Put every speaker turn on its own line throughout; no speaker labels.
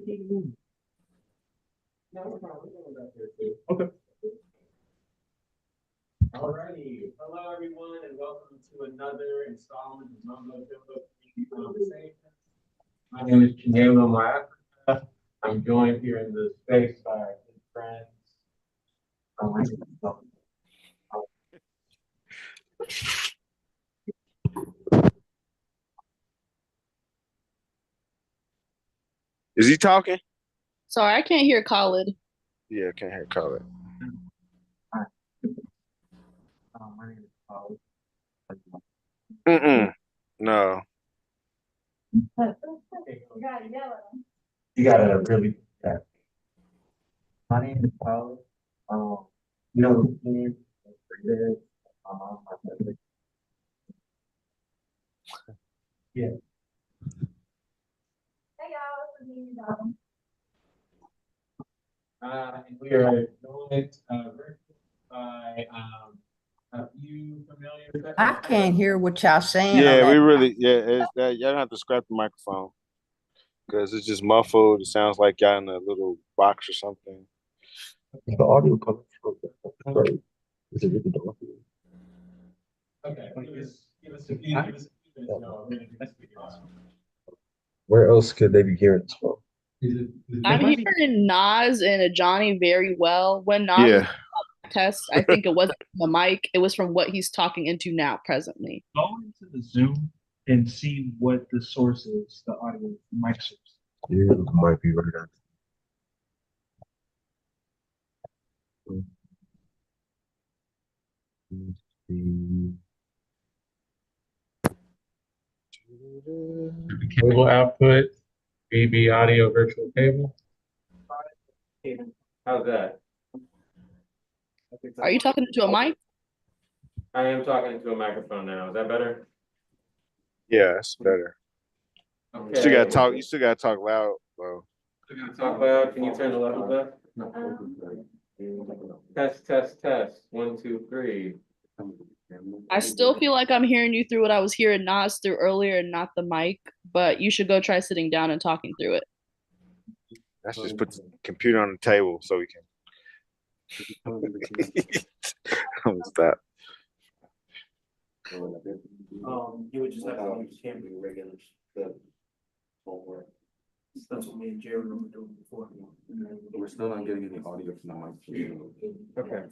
Okay. Alrighty. Hello, everyone, and welcome to another installment of MUMBO Conversation. My name is Chinelo Africa. I'm joined here in the space by good friends.
Is he talking?
Sorry, I can't hear Khalid.
Yeah, I can't hear Khaled.
My name is Paul.
No.
You gotta really. Yeah. My name is Paul. You know who he is? This. My family. Yeah.
Hey y'all, this is Mimi Dom.
And we are joined virtually by a few familiar.
I can't hear what y'all saying.
Yeah,
on
we
that.
really, it's that y'all don't have to scrap the microphone because it's just muffled. It sounds like y'all in a little box or something.
The audio comes from sorry. Is it really dark?
Okay, give us a few minutes.
Where else could they be hearing this from?
I'm hearing Nas and Johnny very well. When Nas was
Yeah.
doing the test, I think it wasn't from the mic, it was from what he's talking into now presently.
Go into the Zoom and see what the source is, the audio, mic source.
Yeah, might be right after.
Cable output, BB audio virtual cable. How's that?
Are you talking into a mic?
I am talking into a microphone now. Is that better?
Yeah, it's better.
Okay.
You still gotta talk. You still gotta talk loud, bro.
Still gotta talk loud. Can you turn the level up? Test, test, test. 1, 2, 3.
I still feel like I'm hearing you through what I was hearing Nas through earlier and not the mic, but you should go try sitting down and talking through it.
Let's just put the computer on the table so we can. Stop.
You would just have to use Cambria regulars. That's what me and Jared were doing before.
We're still not getting any audio from the mic.
Okay.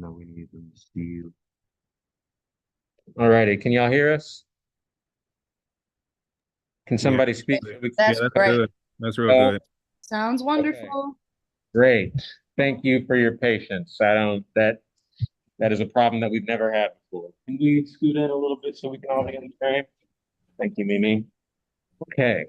No, we need them to see you.
All righty, can y'all hear us? Can
Yeah,
somebody speak? So we
That's
that's
great.
good. That's real
Oh,
good.
Sounds wonderful.
great. Thank you for your patience. That is a problem that we've never had before. Can we scoot in a little bit so we can all be in the frame? Thank you, Mimi. Okay.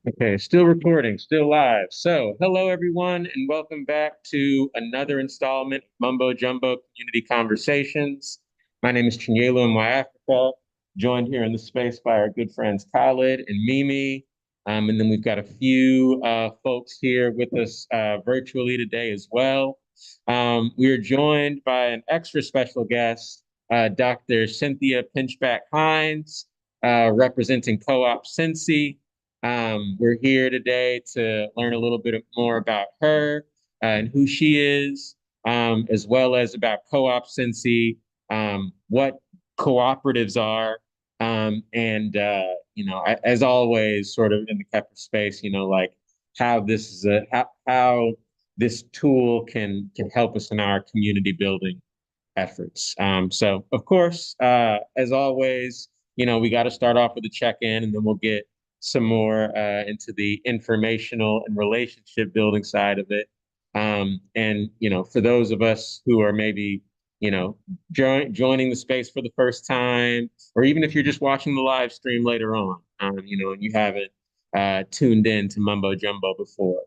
Okay, still recording, still live. So, hello everyone, and welcome back to another installment of Mumbo Jumbo Community Conversations. My name is Chinyelu Africa, joined here in the space by our good friends Khalid and Mimi. And then we've got a few folks here with us virtually today as well. We are joined by an extra special guest, Dr. Cynthia Pinchback Hines, representing Co-op Cincy. We're here today to learn a little bit more about her and who she is, as well as about Co-op Cincy, what cooperatives are, and as always, sort of in the Kepler space, like how this is how this tool can help us in our community building efforts. So of course, as always, we got to start off with a check-in, and then we'll get some more into the informational and relationship building side of it. And for those of us who are maybe joining the space for the first time, or even if you're just watching the live stream later on, and you haven't tuned in to Mumbo Jumbo before,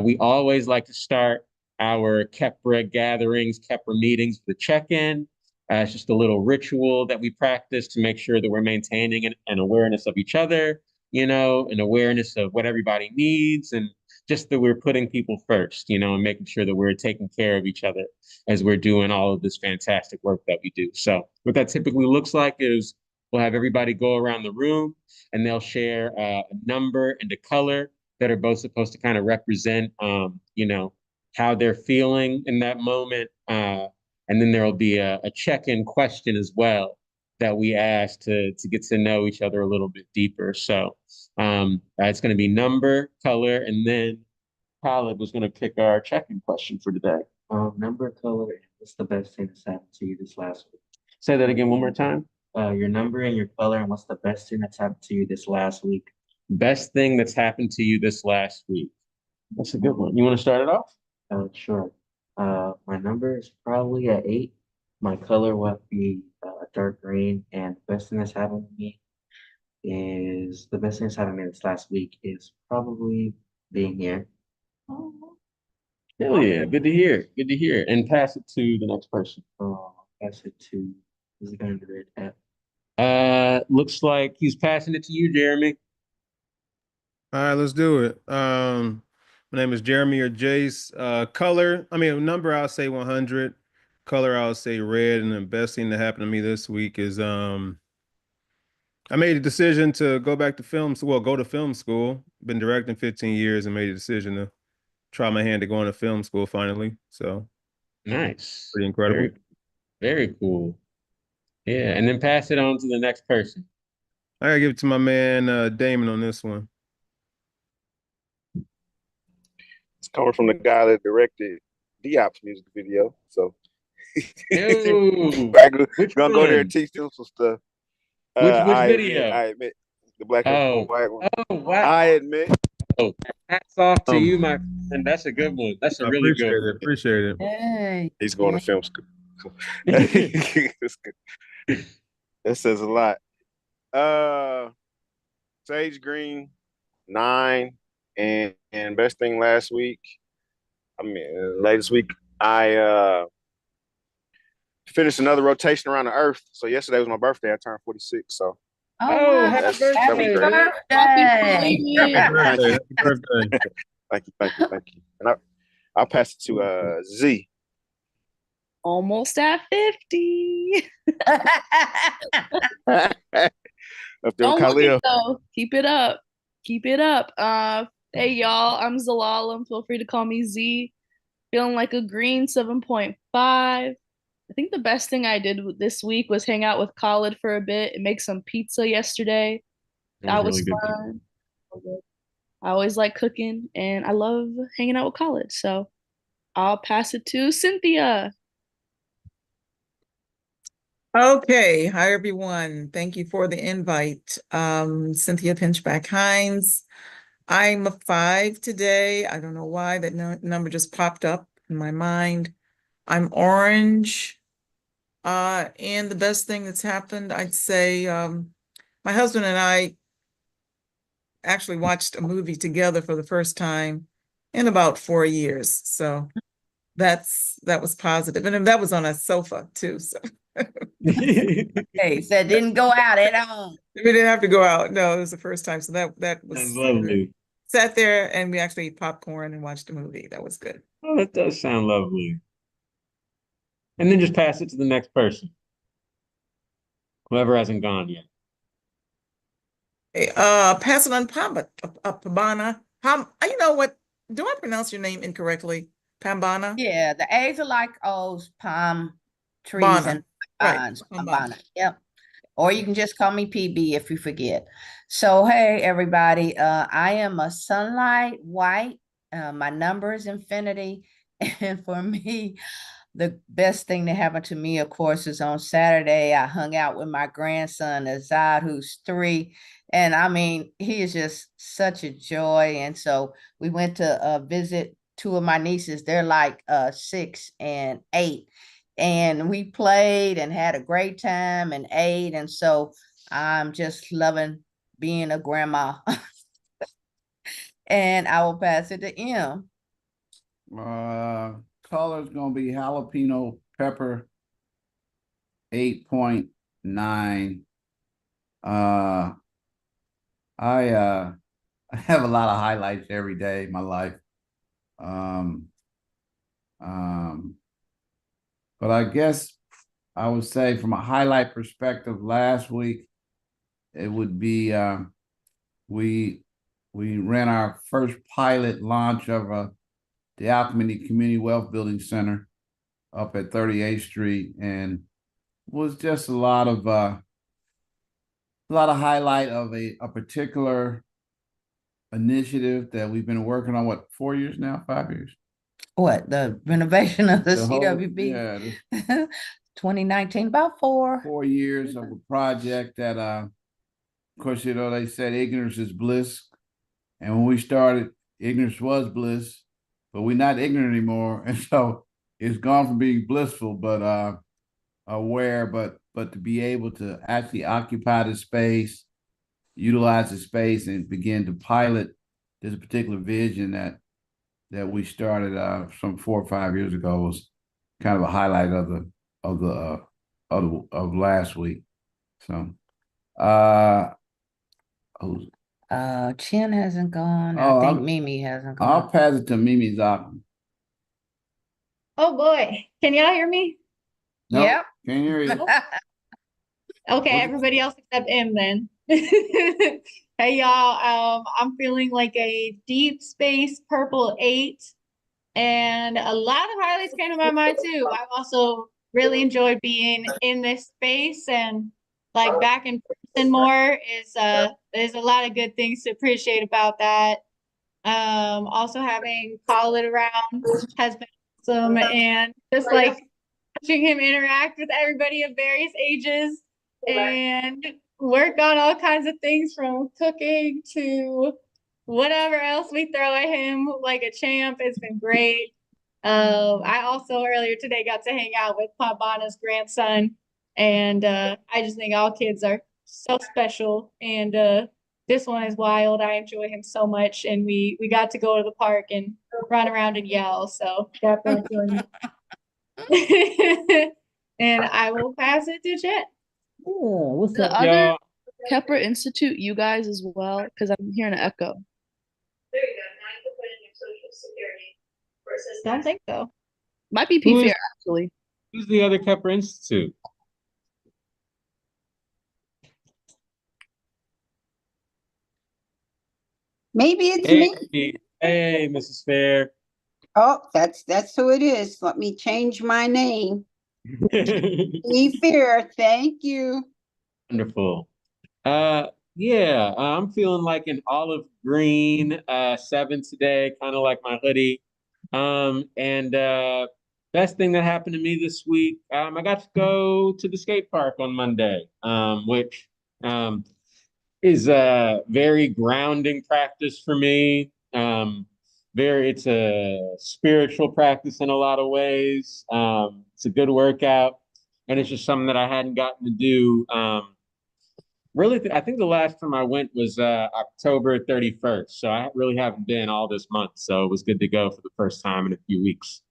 we always like to start our Kepra gatherings, Kepra meetings with a check-in. It's just a little ritual that we practice to make sure that we're maintaining an awareness of each other, an awareness of what everybody needs, and just that we're putting people first, and making sure that we're taking care of each other as we're doing all of this fantastic work that we do. So what that typically looks like is we'll have everybody go around the room and they'll share a number and a color that are both supposed to kind of represent, how they're feeling in that moment. And then there will be a check-in question as well that we ask to get to know each other a little bit deeper. So it's going to be number, color, and then Khalid was going to pick our check-in question for today.
Number, color, and what's the best thing that's happened to you this last week?
Say that again one more time.
Your number and your color, and what's the best thing that's happened to you this last week?
Best thing that's happened to you this last week. That's a good one. You want to start it off?
Sure. My number is probably a 8. My color will be dark green, and the best thing that's happened to me this last week is probably being here.
Hell yeah, good to hear. Good to hear. And pass it to the next person.
Pass it to is it going to the red
Looks like he's passing it to you, Jeremy.
All right, let's do it. My name is Jeremy or Jace. Number I'll say 100. Color I'll say red. And the best thing that happened to me this week is I made a decision to go back to go to film school. Been directing 15 years and made a decision to try my hand at going to film school finally. So
Nice.
pretty incredible.
Very, very cool. Yeah, and then pass it on to the next person.
I gotta give it to my man Damon on this one.
It's coming from the guy that directed Diop's music video. So
Ew.
I'm
Which
gonna go there
one?
and teach them some stuff.
Which
I
video?
admit the black and
Oh,
white one.
oh, wow.
I admit.
Oh, hats off to
Um,
you, my friend. That's a good one. That's a
I
really good one.
appreciate it.
Hey.
He's going to film school. That says a lot. Sage Green, 9, and best thing last week. Latest week I finished another rotation around the Earth. So yesterday was my birthday. I turned 46. So
Oh,
wow.
happy
that was
Happy
birthday.
great.
birthday.
Happy
Happy
Thank you.
birthday.
Thank you. And I'll pass it to Z.
Almost at 50.
Up there with
Don't look
Khalil.
it though. Keep it up. Keep it up. Hey y'all, I'm Zalalem. Feel free to call me Z. Feeling like a green 7.5. I think the best thing I did this week was hang out with Khalid for a bit and make some pizza yesterday. That was
really good.
fun. I always like cooking and I love hanging out with Khalid. So I'll pass it to Cynthia.
Okay, hi everyone. Thank you for the invite. Cynthia Pinchback Hines. I'm a 5 today. I don't know why that number just popped up in my mind. I'm orange. And the best thing that's happened, I'd say, my husband and I actually watched a movie together for the first time in about 4 years. So that was positive. And that was on a sofa too. So
Hey, so it didn't go out at home.
we didn't have to go out. No, it was the first time. So that
That's
was
lovely.
sat there and we actually ate popcorn and watched a movie. That was good.
Oh, that does sound lovely. And then just pass it to the next person, whoever hasn't gone yet.
Hey, pass it on Pambana. You know what? Do I pronounce your name incorrectly? Pambana?
Yeah, the A's are like O's, palm trees
Bana.
and
Right.
vines.
Pambana.
Pambana. Yep. Or you can just call me PB if you forget. So, hey, everybody, I am a sunlight white. My number is infinity. And for me, the best thing that happened to me, of course, is on Saturday. I hung out with my grandson, Azad, who's 3. And I mean, he is just such a joy. And so we went to visit 2 of my nieces. They're like 6 and 8. And we played and had a great time and ate. And so I'm just loving being a grandma. And I will pass it to M.
Color's gonna be jalapeno pepper, 8.9. I I have a lot of highlights every day in my life. Um, but I guess I would say from a highlight perspective, last week it would be we ran our first pilot launch of the Alchemy Community Wealth Building Center up at 38th Street, and was just a lot of highlight of a particular initiative that we've been working on, what, 4 years now, 5 years?
What, the renovation of the
The whole-
CWB?
yeah,
2019, about 4.
4 years of a project that of course, you know, they said ignorance is bliss. And when we started, ignorance was bliss, but we're not ignorant anymore. And so it's gone from being blissful, but aware, but to be able to actually occupy the space, utilize the space, and begin to pilot this particular vision that we started some 4 or 5 years ago was kind of a highlight of last week. So
Chin hasn't gone.
Oh,
I think
I'll-
Mimi hasn't
I'll
gone.
pass it to Mimi Zockman.
Oh boy, can y'all hear me?
Nope,
Yep.
can't hear you.
Okay,
Okay.
everybody else except M then. Hey y'all, I'm feeling like a deep space purple 8, and a lot of highlights came to my mind too. I've also really enjoyed being in this space and like back in person more is there's a lot of good things to appreciate about that. Also having Khalid around has been awesome, and just like watching him interact with everybody of various ages and work on all kinds of things from cooking to whatever else we throw at him like a champ. It's been great. I also earlier today got to hang out with Pabana's grandson, and I just think all kids are so special, and this one is wild. I enjoy him so much, and we got to go to the park and run around and yell, so definitely feeling and I will pass it to Jet.
What's
The
up,
other
y'all?
Kepler Institute, you guys as well, because I'm hearing an echo.
There you go. Now you can put in your social security versus don't think so.
Might be
Who
P
is-
Fair, actually.
Who's the other Kepler Institute?
Maybe it's me.
Hey, Mrs. Fair.
Oh, that's who it is. Let me change my name. Be fair. Thank you.
Wonderful. Yeah, I'm feeling like an olive green 7 today, kind of like my hoodie. And best thing that happened to me this week, I got to go to the skate park on Monday, which um, is a very grounding practice for me. It's a spiritual practice in a lot of ways. It's a good workout, and it's just something that I hadn't gotten to do. Really, I think the last time I went was October 31st, so I really haven't been all this month. So it was good to go for the first time in a few weeks.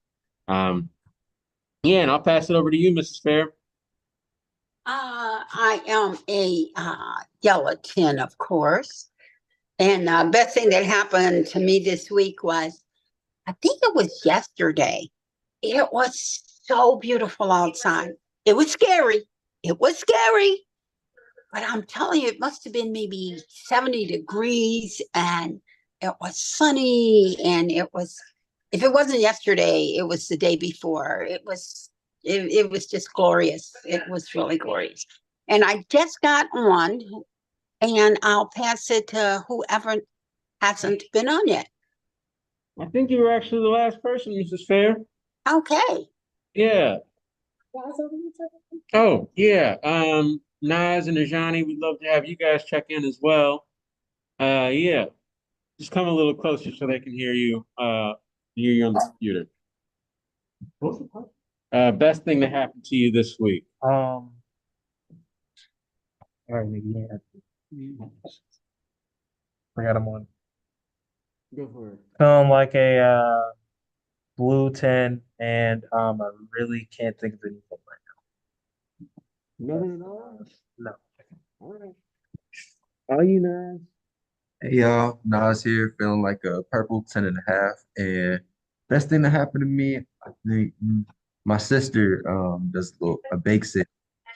Yeah, and I'll pass it over to you, Mrs. Fair.
I am a yellow 10, of course. And best thing that happened to me this week was, I think it was yesterday. It was so beautiful outside. It was scary. It was scary. But I'm telling you, it must have been maybe 70 degrees and it was sunny. And it was, if it wasn't yesterday, it was the day before. It was just glorious. It was really glorious. And I just got on, and I'll pass it to whoever hasn't been on yet.
I think you were actually the last person, Mrs. Fair.
Okay.
Yeah. Oh, yeah. Naz and Ajani, we'd love to have you guys check in as well. Yeah. Just come a little closer so they can hear you on the computer. Best thing that happened to you this week.
All right, maybe forgot I'm on.
Go for it.
Like a blue 10, and I really can't think of anything right
Nothing at all?
now.
All right. All you, Naz.
Hey y'all, Nas here, feeling like a purple 10.5. And best thing that happened to me, I think my sister does a bake sale.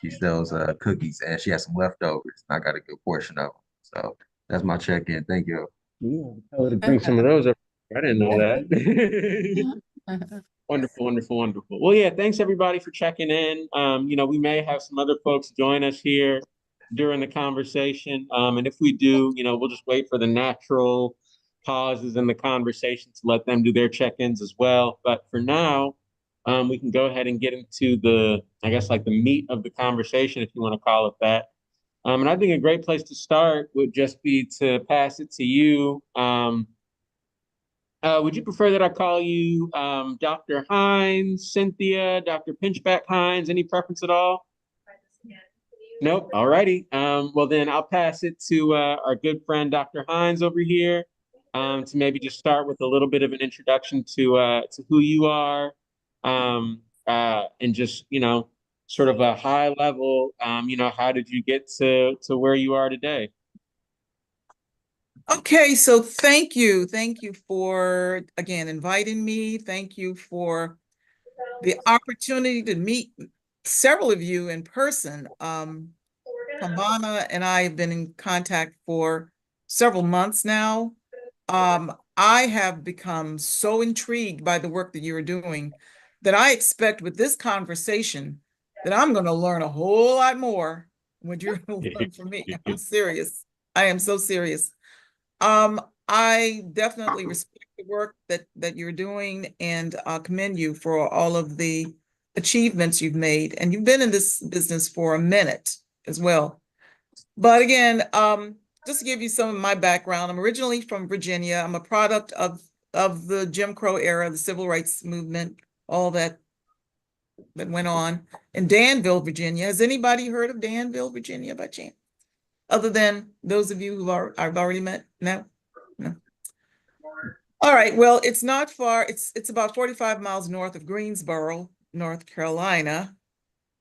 She sells cookies and she has some leftovers. I got a good portion of them. So that's my check-in. Thank you.
Yeah, I would bring some of those up. I didn't know that. Wonderful, wonderful, wonderful. Well, yeah, thanks everybody for checking in. We may have some other folks join us here during the conversation. And if we do, we'll just wait for the natural pauses in the conversation to let them do their check-ins as well. But for now, we can go ahead and get into I guess, like the meat of the conversation, if you want to call it that. And I think a great place to start would just be to pass it to you. Would you prefer that I call you Dr. Hines, Cynthia, Dr. Pinchback Hines? Any preference at all? Nope. All righty. Well, then I'll pass it to our good friend, Dr. Hines over here, to maybe just start with a little bit of an introduction to who you are, and just, sort of a high level, how did you get to where you are today?
Okay, so thank you. Thank you for, again, inviting me. Thank you for the opportunity to meet several of you in person. Pambana and I have been in contact for several months now. I have become so intrigued by the work that you are doing that I expect with this conversation that I'm going to learn a whole lot more what you're going to learn from me. I'm serious. I am so serious. I definitely respect the work that you're doing and commend you for all of the achievements you've made. And you've been in this business for a minute as well. But again, just to give you some of my background, I'm originally from Virginia. I'm a product of the Jim Crow era, the civil rights movement, all that went on in Danville, Virginia. Has anybody heard of Danville, Virginia by chance? Other than those of you who I've already met? No? No. All right, well, it's not far. It's about 45 miles north of Greensboro, North Carolina.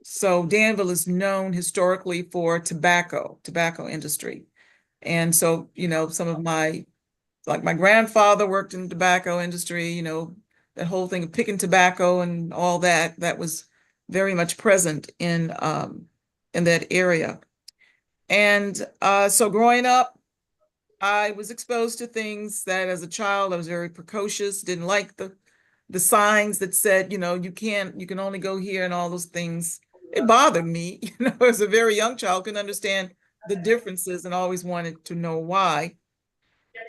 So Danville is known historically for tobacco industry. And so, some of my grandfather worked in the tobacco industry, that whole thing of picking tobacco and all that was very much present in that area. And so growing up, I was exposed to things that as a child, I was very precocious, didn't like the signs that said, you can only go here and all those things. It bothered me, as a very young child, couldn't understand the differences and always wanted to know why.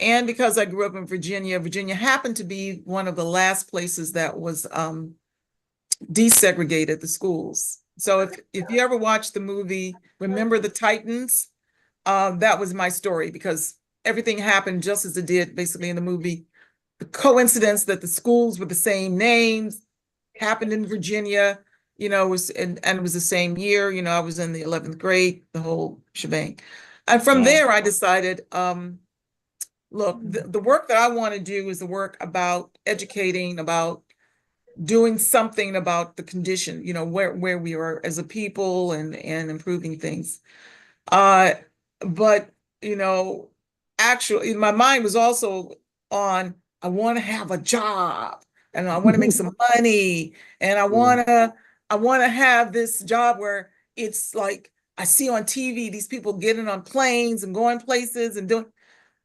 And because I grew up in Virginia, Virginia happened to be one of the last places that was desegregated the schools. So if you ever watch the movie Remember the Titans, that was my story, because everything happened just as it did basically in the movie. The coincidence that the schools were the same names happened in Virginia, was and it was the same year. I was in the 11th grade, the whole shebang. And from there, I decided, look, the work that I want to do is the work about educating, about doing something about the condition, where we are as a people, and improving things. But actually my mind was also on, I want to have a job, and I want to make some money, and I want to have this job where it's like I see on TV these people getting on planes and going places and doing.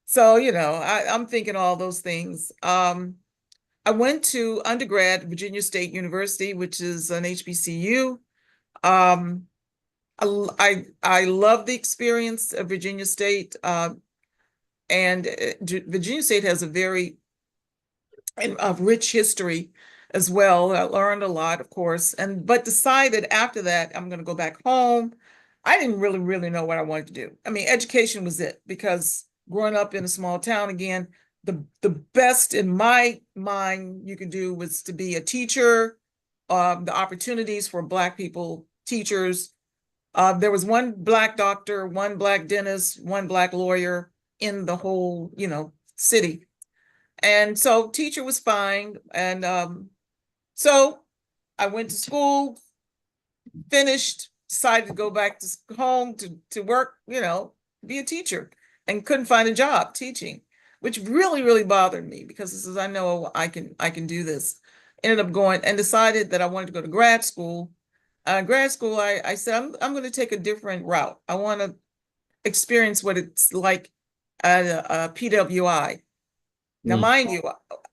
So, I'm thinking all those things. I went to undergrad at Virginia State University, which is an HBCU. I love the experience of Virginia State, and Virginia State has a very rich history as well. I learned a lot, of course, but decided after that I'm going to go back home. I didn't really know what I wanted to do. I mean, education was it, because growing up in a small town again, the best in my mind you could do was to be a teacher. The opportunities for Black people, teachers. There was one Black doctor, one Black dentist, one Black lawyer in the whole, city. And so teacher was fine. And so I went to school, finished, decided to go back to home to work, be a teacher, and couldn't find a job teaching, which really bothered me, because this is, I know I can do this. Ended up going and decided that I wanted to go to grad school. I said, I'm going to take a different route. I want to experience what it's like at a PWI. Now, mind you,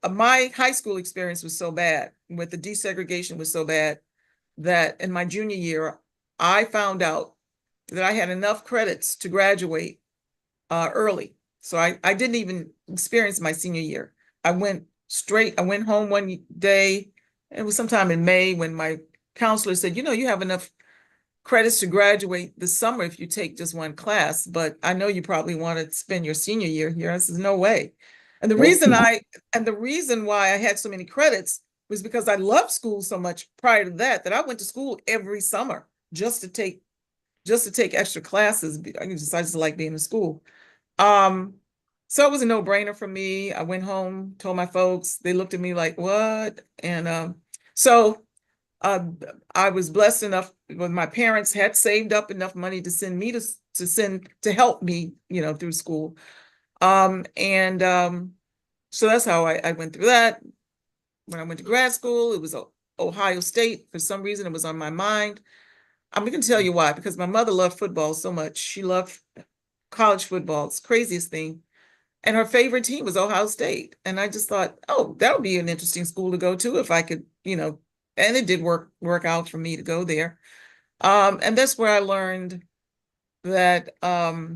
my high school experience was so bad, with the desegregation was so bad, that in my junior year, I found out that I had enough credits to graduate early. So I didn't even experience my senior year. I went home one day. It was sometime in May, when my counselor said, you have enough credits to graduate this summer if you take just one class, but I know you probably want to spend your senior year here. I said, no way. And the reason why I had so many credits was because I loved school so much prior to that I went to school every summer just to take extra classes. I just like being in school. So it was a no-brainer for me. I went home, told my folks. They looked at me like, what? And so I was blessed enough when my parents had saved up enough money to send me to help me, through school. So that's how I went through that. When I went to grad school, it was Ohio State. For some reason, it was on my mind. I'm going to tell you why, because my mother loved football so much. She loved college football. It's the craziest thing. And her favorite team was Ohio State. And I just thought, oh, that would be an interesting school to go to if I could, and it did work out for me to go there. And that's where I learned that, I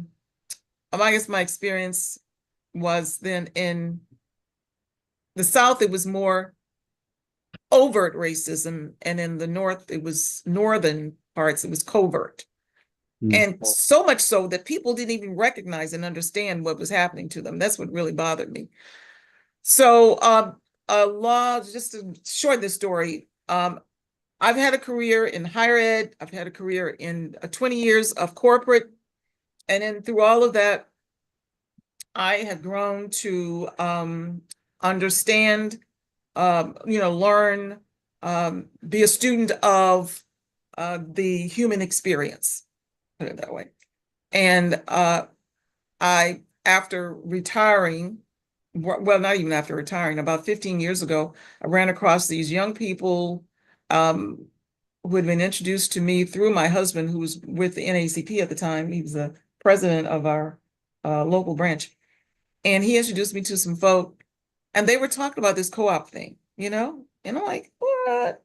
guess my experience was then in the South, it was more overt racism. And in the North, it was northern parts, it was covert. And so much so that people didn't even recognize and understand what was happening to them. That's what really bothered me. So just to shorten this story, I've had a career in higher ed. I've had a career in 20 years of corporate. And then through all of that, I have grown to understand, learn, be a student of the human experience, put it that way. And after retiring, well, not even after retiring, about 15 years ago, I ran across these young people who had been introduced to me through my husband, who was with the NAACP at the time. He was the president of our local branch. And he introduced me to some folk, and they were talking about this co-op thing, and I'm like, what?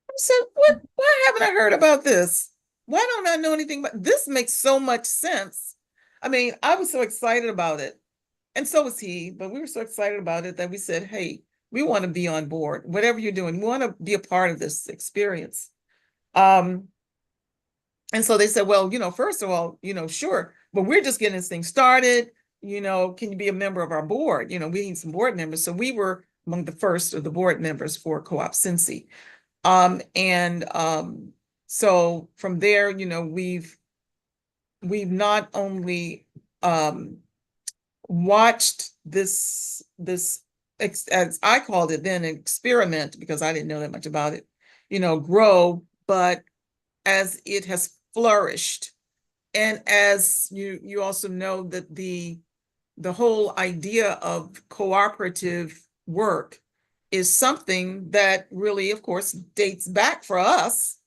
I said, what? Why haven't I heard about this? Why don't I know anything about this? Makes so much sense. I mean, I was so excited about it, and so was he, but we were so excited about it that we said, hey, we want to be on board. Whatever you're doing, we want to be a part of this experience. And so they said, well, first of all, sure, but we're just getting this thing started. Can you be a member of our board? We need some board members. So we were among the first of the board members for Co-op Cincy. So from there, we've not only watched this as I called it then, an experiment, because I didn't know that much about it, grow, but as it has flourished, and as you also know that the whole idea of cooperative work is something that really, of course, dates back for us,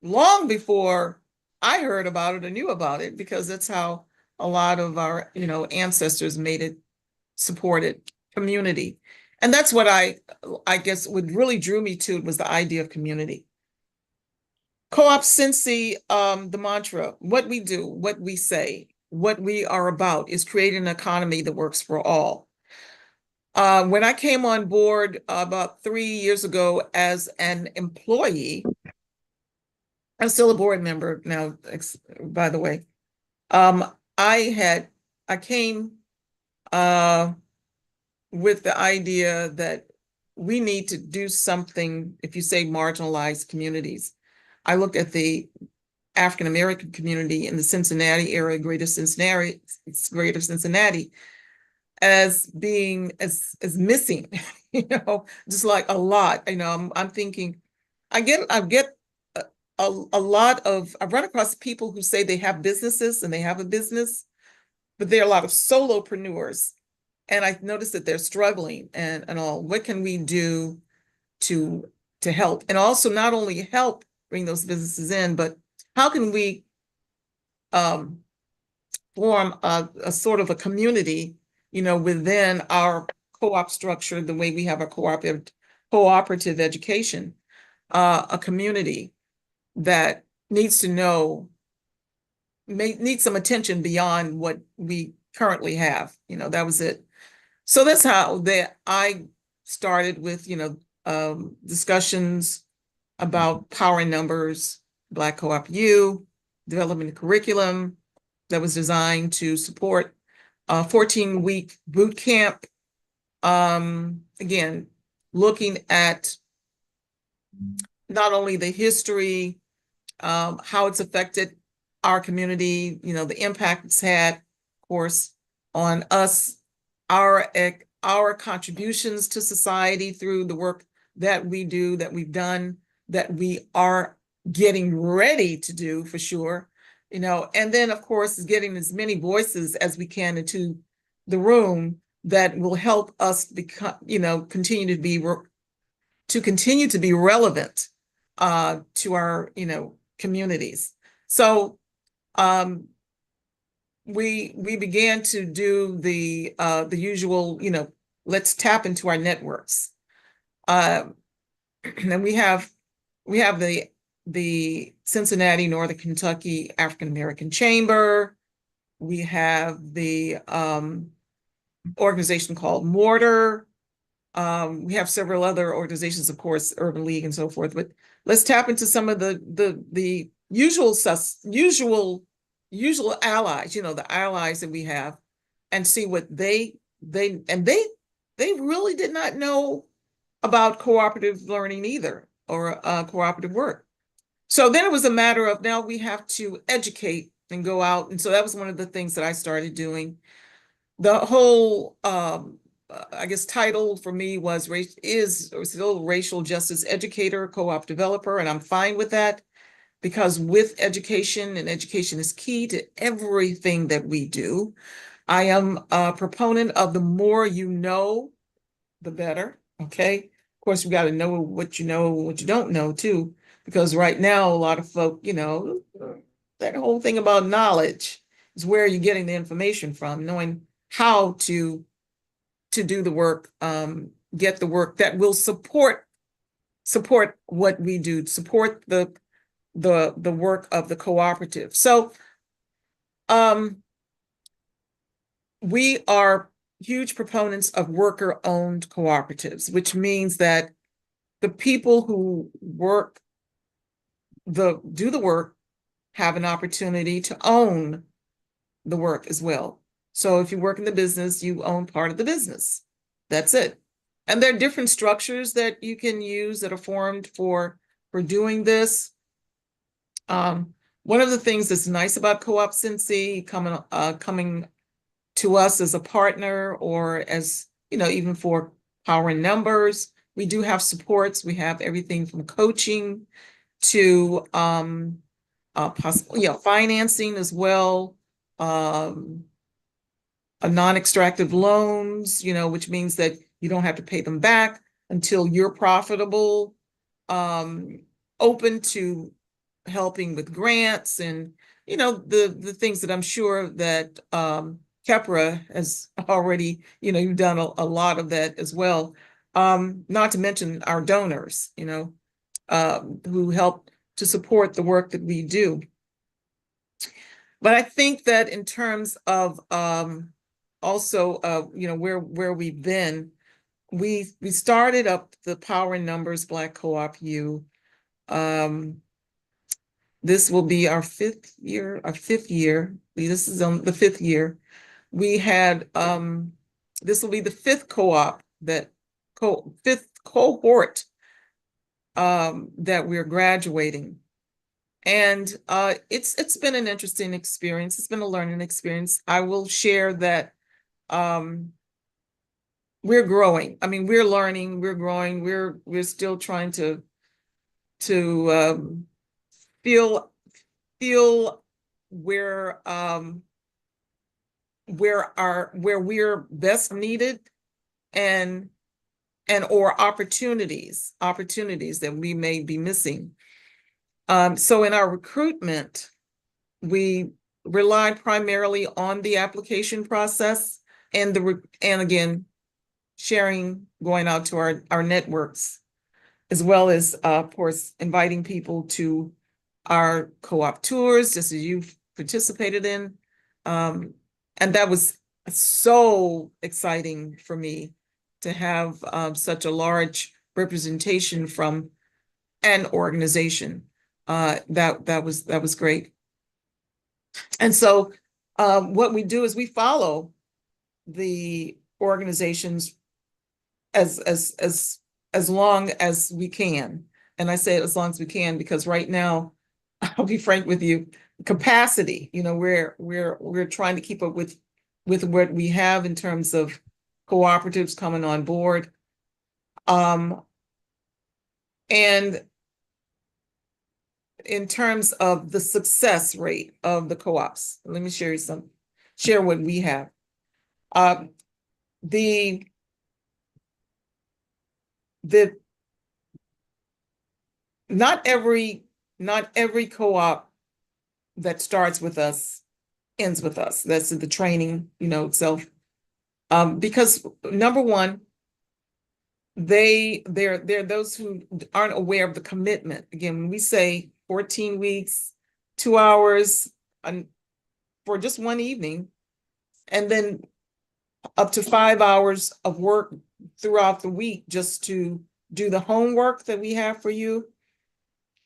long before I heard about it or knew about it, because that's how a lot of our, ancestors made it, supported community. And that's what I guess what really drew me to it was the idea of community. Co-op Cincy, the mantra, what we do, what we say, what we are about is creating an economy that works for all. When I came on board about 3 years ago as an employee, I'm still a board member now, by the way. I came with the idea that we need to do something, if you say marginalized communities. I looked at the African American community in the Cincinnati area, greater Cincinnati, as being as missing, just like a lot. I'm thinking, I get a lot of, I've run across people who say they have businesses and they have a business, but there are a lot of solopreneurs. And I noticed that they're struggling and all. What can we do to help? And also not only help bring those businesses in, but how can we form a sort of a community, within our co-op structure, the way we have a cooperative education, a community that needs to know, need some attention beyond what we currently have. That was it. So that's how I started with, discussions about power in numbers, Black Co-op U, developing a curriculum that was designed to support a 14-week boot camp. Again, looking at not only the history, how it's affected our community, the impact it's had, of course, on us, our contributions to society through the work that we do, that we've done, that we are getting ready to do for sure, and then of course is getting as many voices as we can into the room that will help us become, continue to be relevant to our, communities. So we began to do the usual, let's tap into our networks. And we have the Cincinnati, Northern Kentucky African American Chamber. We have the organization called Mortar. We have several other organizations, of course, Urban League and so forth. But let's tap into some of the usual allies, the allies that we have, and see what they really did not know about cooperative learning either, or cooperative work. So then it was a matter of, now we have to educate and go out. And so that was one of the things that I started doing. The whole, I guess, title for me was still racial justice educator, co-op developer, and I'm fine with that, because with education, and education is key to everything that we do. I am a proponent of the more you know, the better. Okay. Of course, we got to know what you don't know too, because right now a lot of folk, that whole thing about knowledge is where you're getting the information from, knowing how to do the work, get the work that will support what we do, support the work of the cooperative. So we are huge proponents of worker-owned cooperatives, which means that the people who do the work have an opportunity to own the work as well. So if you work in the business, you own part of the business. That's it. And there are different structures that you can use that are formed for doing this. One of the things that's nice about Co-op Cincy coming to us as a partner, or as, even for Power in Numbers, we do have supports. We have everything from coaching to possible, financing as well, a non-extractive loans, which means that you don't have to pay them back until you're profitable, open to helping with grants and, the things that I'm sure that Kepra has already, you've done a lot of that as well. Not to mention our donors, who help to support the work that we do. But I think that in terms of also, where we've been, we started up the Power in Numbers Black Co-op U. This will be our fifth year. This is on the 5th year. We had this will be the 5th co-op that 5th cohort that we're graduating. And it's been an interesting experience. It's been a learning experience. I will share that we're growing. I mean, we're learning, we're growing, we're still trying to feel where we're best needed, and or opportunities that we may be missing. So in our recruitment, we relied primarily on the application process and again, going out to our networks, as well as, of course, inviting people to our co-op tours, just as you've participated in. And that was so exciting for me to have such a large representation from an organization. That was great. And so what we do is we follow the organizations as long as we can. And I say as long as we can because right now, I'll be frank with you, capacity, we're trying to keep up with what we have in terms of cooperatives coming on board. And in terms of the success rate of the co-ops, let me share what we have. Not every co-op that starts with us ends with us. That's the training, itself. Because number one, they're those who aren't aware of the commitment. Again, when we say 14 weeks, 2 hours for just one evening, and then up to 5 hours of work throughout the week just to do the homework that we have for you.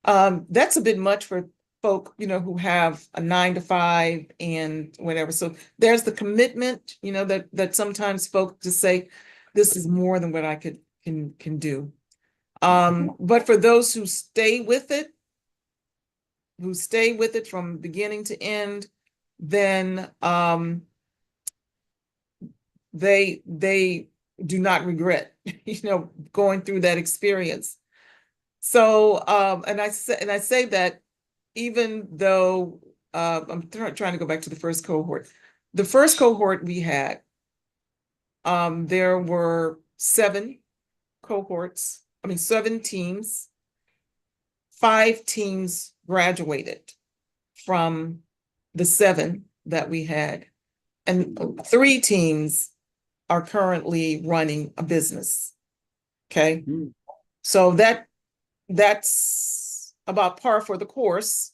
That's a bit much for folk, who have a 9 to 5 and whatever. So there's the commitment, that sometimes folk just say, this is more than what I can do. But for those who stay with it from beginning to end, then they do not regret, going through that experience. So, and I say that even though I'm trying to go back to the first cohort. The first cohort we had, there were 7 teams. 5 teams graduated from the 7 that we had, and 3 teams are currently running a business. Okay. So that's about par for the course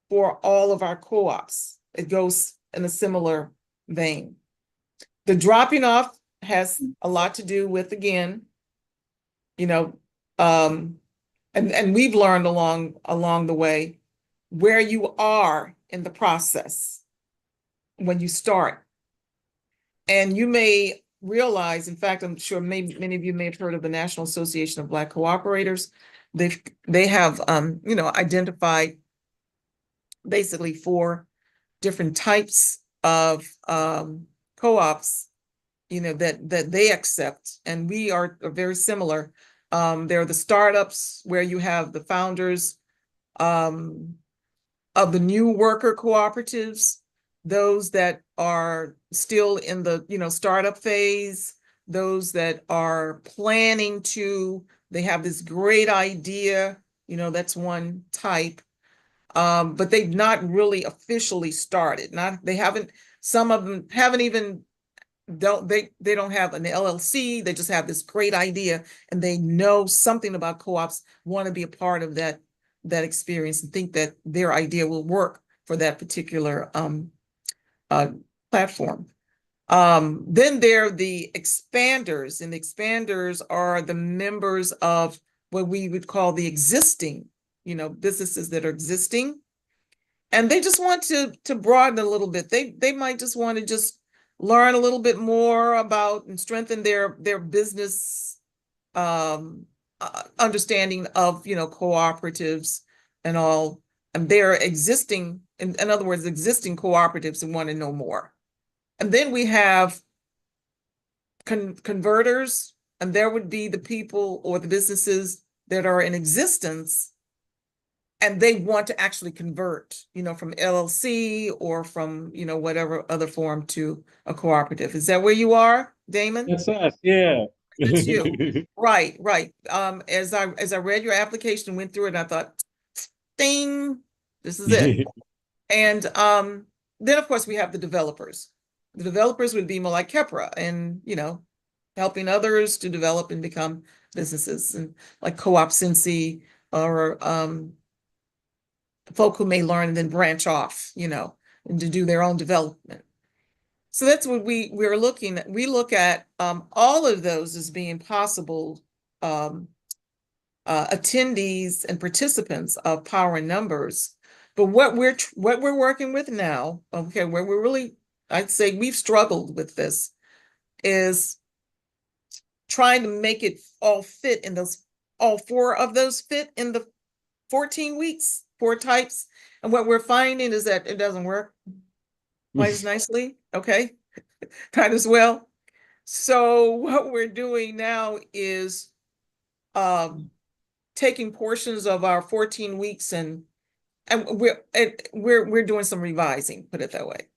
for all of our co-ops. It goes in a similar vein. The dropping off has a lot to do with, again, you know, and we've learned along the way where you are in the process when you start. And you may realize, in fact, I'm sure many of you may have heard of the National Association of Black Cooperators. They have identified basically 4 different types of co-ops, that they accept, and we are very similar. There are the startups where you have the founders of the new worker cooperatives, those that are still in the startup phase, those that are planning to, they have this great idea, that's one type. But they've not really officially started. Some of them haven't even, they don't have an LLC. They just have this great idea and they know something about co-ops, want to be a part of that experience and think that their idea will work for that particular platform. Then there are the expanders, and the expanders are the members of what we would call the existing, businesses that are existing. And they just want to broaden a little bit. They might just want to just learn a little bit more about and strengthen their business understanding of cooperatives and all. And they're existing, in other words, existing cooperatives and want to know more. And then we have converters, and there would be the people or the businesses that are in existence and they want to actually convert, from LLC or from, whatever other form to a cooperative. Is that where you are, Damon?
That's us, yeah.
That's you. Right. As I read your application and went through it, and I thought, ding, this is it. And then of course we have the developers. The developers would be more like Kepra and, helping others to develop and become businesses, and like Co-op Cincy, or folk who may learn and then branch off, and to do their own development. So that's what we're looking at. We look at all of those as being possible attendees and participants of Power in Numbers. But what we're working with now, okay, where we're really, I'd say we've struggled with this, is trying to make it all fit in all 4 of those fit in the 14 weeks, 4 types. And what we're finding is that it doesn't work quite as nicely, okay, quite as well. So what we're doing now is taking portions of our 14 weeks and we're doing some revising, put it that way.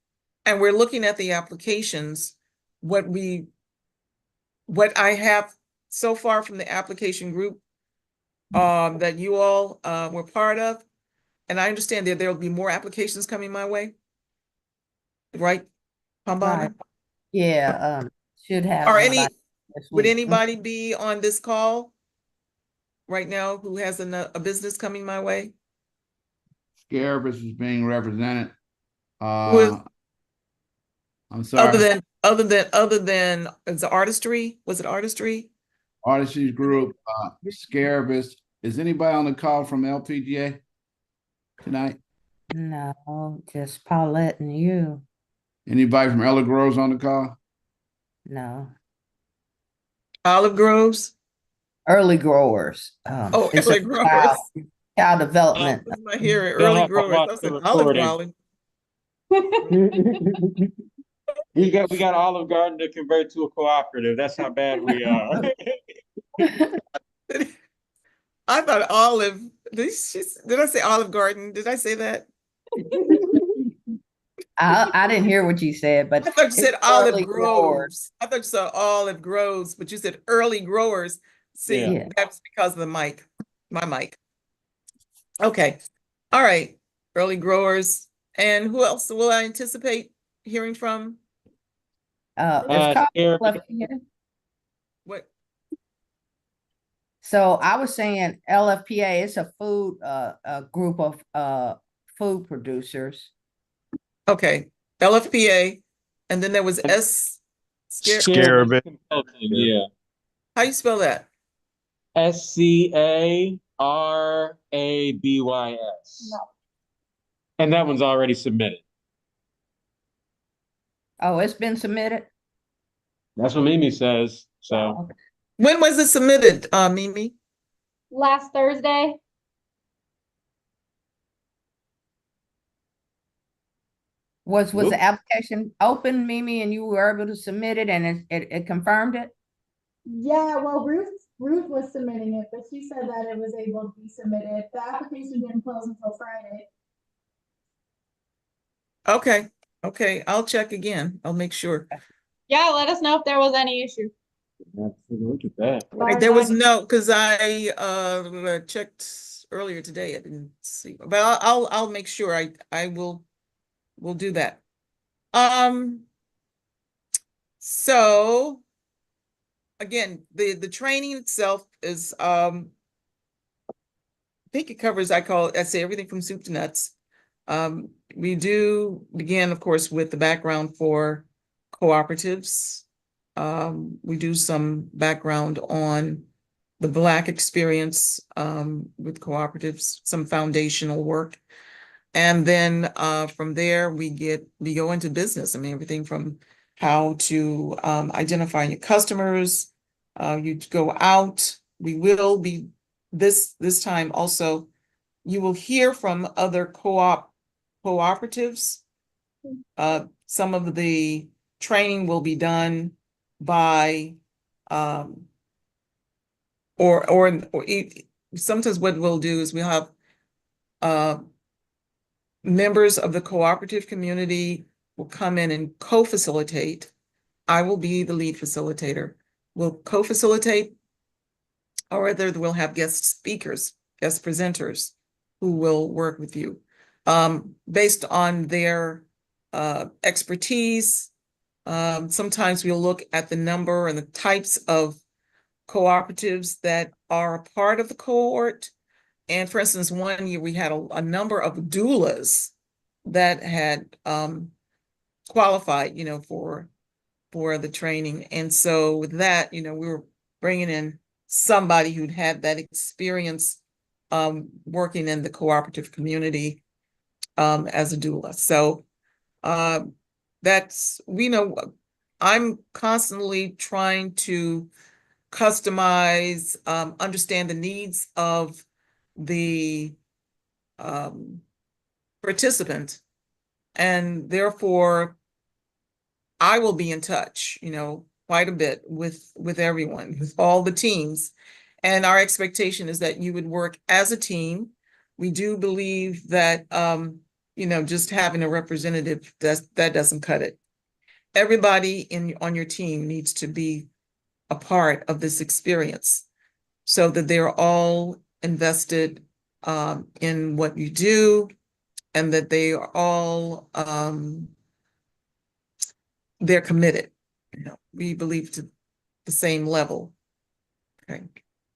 And we're looking at the applications, what I have so far from the application group that you all were part of. And I understand that there will be more applications coming my way. Right, Pambana?
Right. Yeah, should have
Or
one by this
would
week.
anybody be on this call right now who has a business coming my way?
Scarabus is being represented.
With-
I'm sorry.
Other than is it artistry? Was it artistry?
Artistry group, Scarabus. Is anybody on the call from LPGA tonight?
No, just Paulette and you.
Anybody from Ella Groves on the call?
No.
Olive Groves?
Early growers. It's
early
a
growers.
Child development.
My hearing,
They'll
early
have to
growers.
watch
I
the
said olive
recording.
garden.
we got Olive Garden to convert to a cooperative. That's how bad we are.
I thought Olive. Did I say Olive Garden? Did I say that?
I didn't hear what you said, but
I thought you said Olive
early
Groves.
growers.
I thought you said Olive Groves, but you said early growers. See,
Yeah.
that's because of the mic, my mic. Okay. All right. Early growers. And who else will I anticipate hearing from?
Is Carl
Scarabus.
left here?
What?
So I was saying LFPA is a food a group of food producers.
Okay. LFPA. And then there was
Scarabin.
Consulting, yeah.
How you spell that?
SCARABYS.
No.
And that one's already submitted.
Oh, it's been submitted?
That's what Mimi says. So
When was it submitted, Mimi?
Last Thursday.
Was
Whoop.
the application open, Mimi, and you were able to submit it and it confirmed it?
Yeah, well, Ruth was submitting it, but she said that it was able to be submitted. The application didn't close until Friday.
Okay, I'll check again. I'll make sure.
Yeah, let us know if there was any issue.
Look at that.
Right, there was no, because I checked earlier today. I didn't see, but I'll make sure I will do that. So again, the training itself is I think it covers, I say everything from soup to nuts. We do begin, of course, with the background for cooperatives. We do some background on the Black experience with cooperatives, some foundational work. And then from there, we go into business. I mean, everything from how to identify your customers, you go out. We will be this time also, you will hear from other cooperatives. Some of the training will be done by sometimes what we'll do is we'll have members of the cooperative community will come in and co-facilitate. I will be the lead facilitator. We'll co-facilitate, or whether we'll have guest speakers, guest presenters who will work with you based on their expertise. Sometimes we'll look at the number and the types of cooperatives that are a part of the cohort. And for instance, one year we had a number of doulas that had qualified, for the training. And so with that, we were bringing in somebody who'd had that experience working in the cooperative community as a doula. So I'm constantly trying to customize, understand the needs of the participant, and therefore I will be in touch, quite a bit with everyone, with all the teams. And our expectation is that you would work as a team. We do believe that, just having a representative, that doesn't cut it. Everybody on your team needs to be a part of this experience so that they're all invested in what you do, and that they are all they're committed. We believe to the same level. Okay.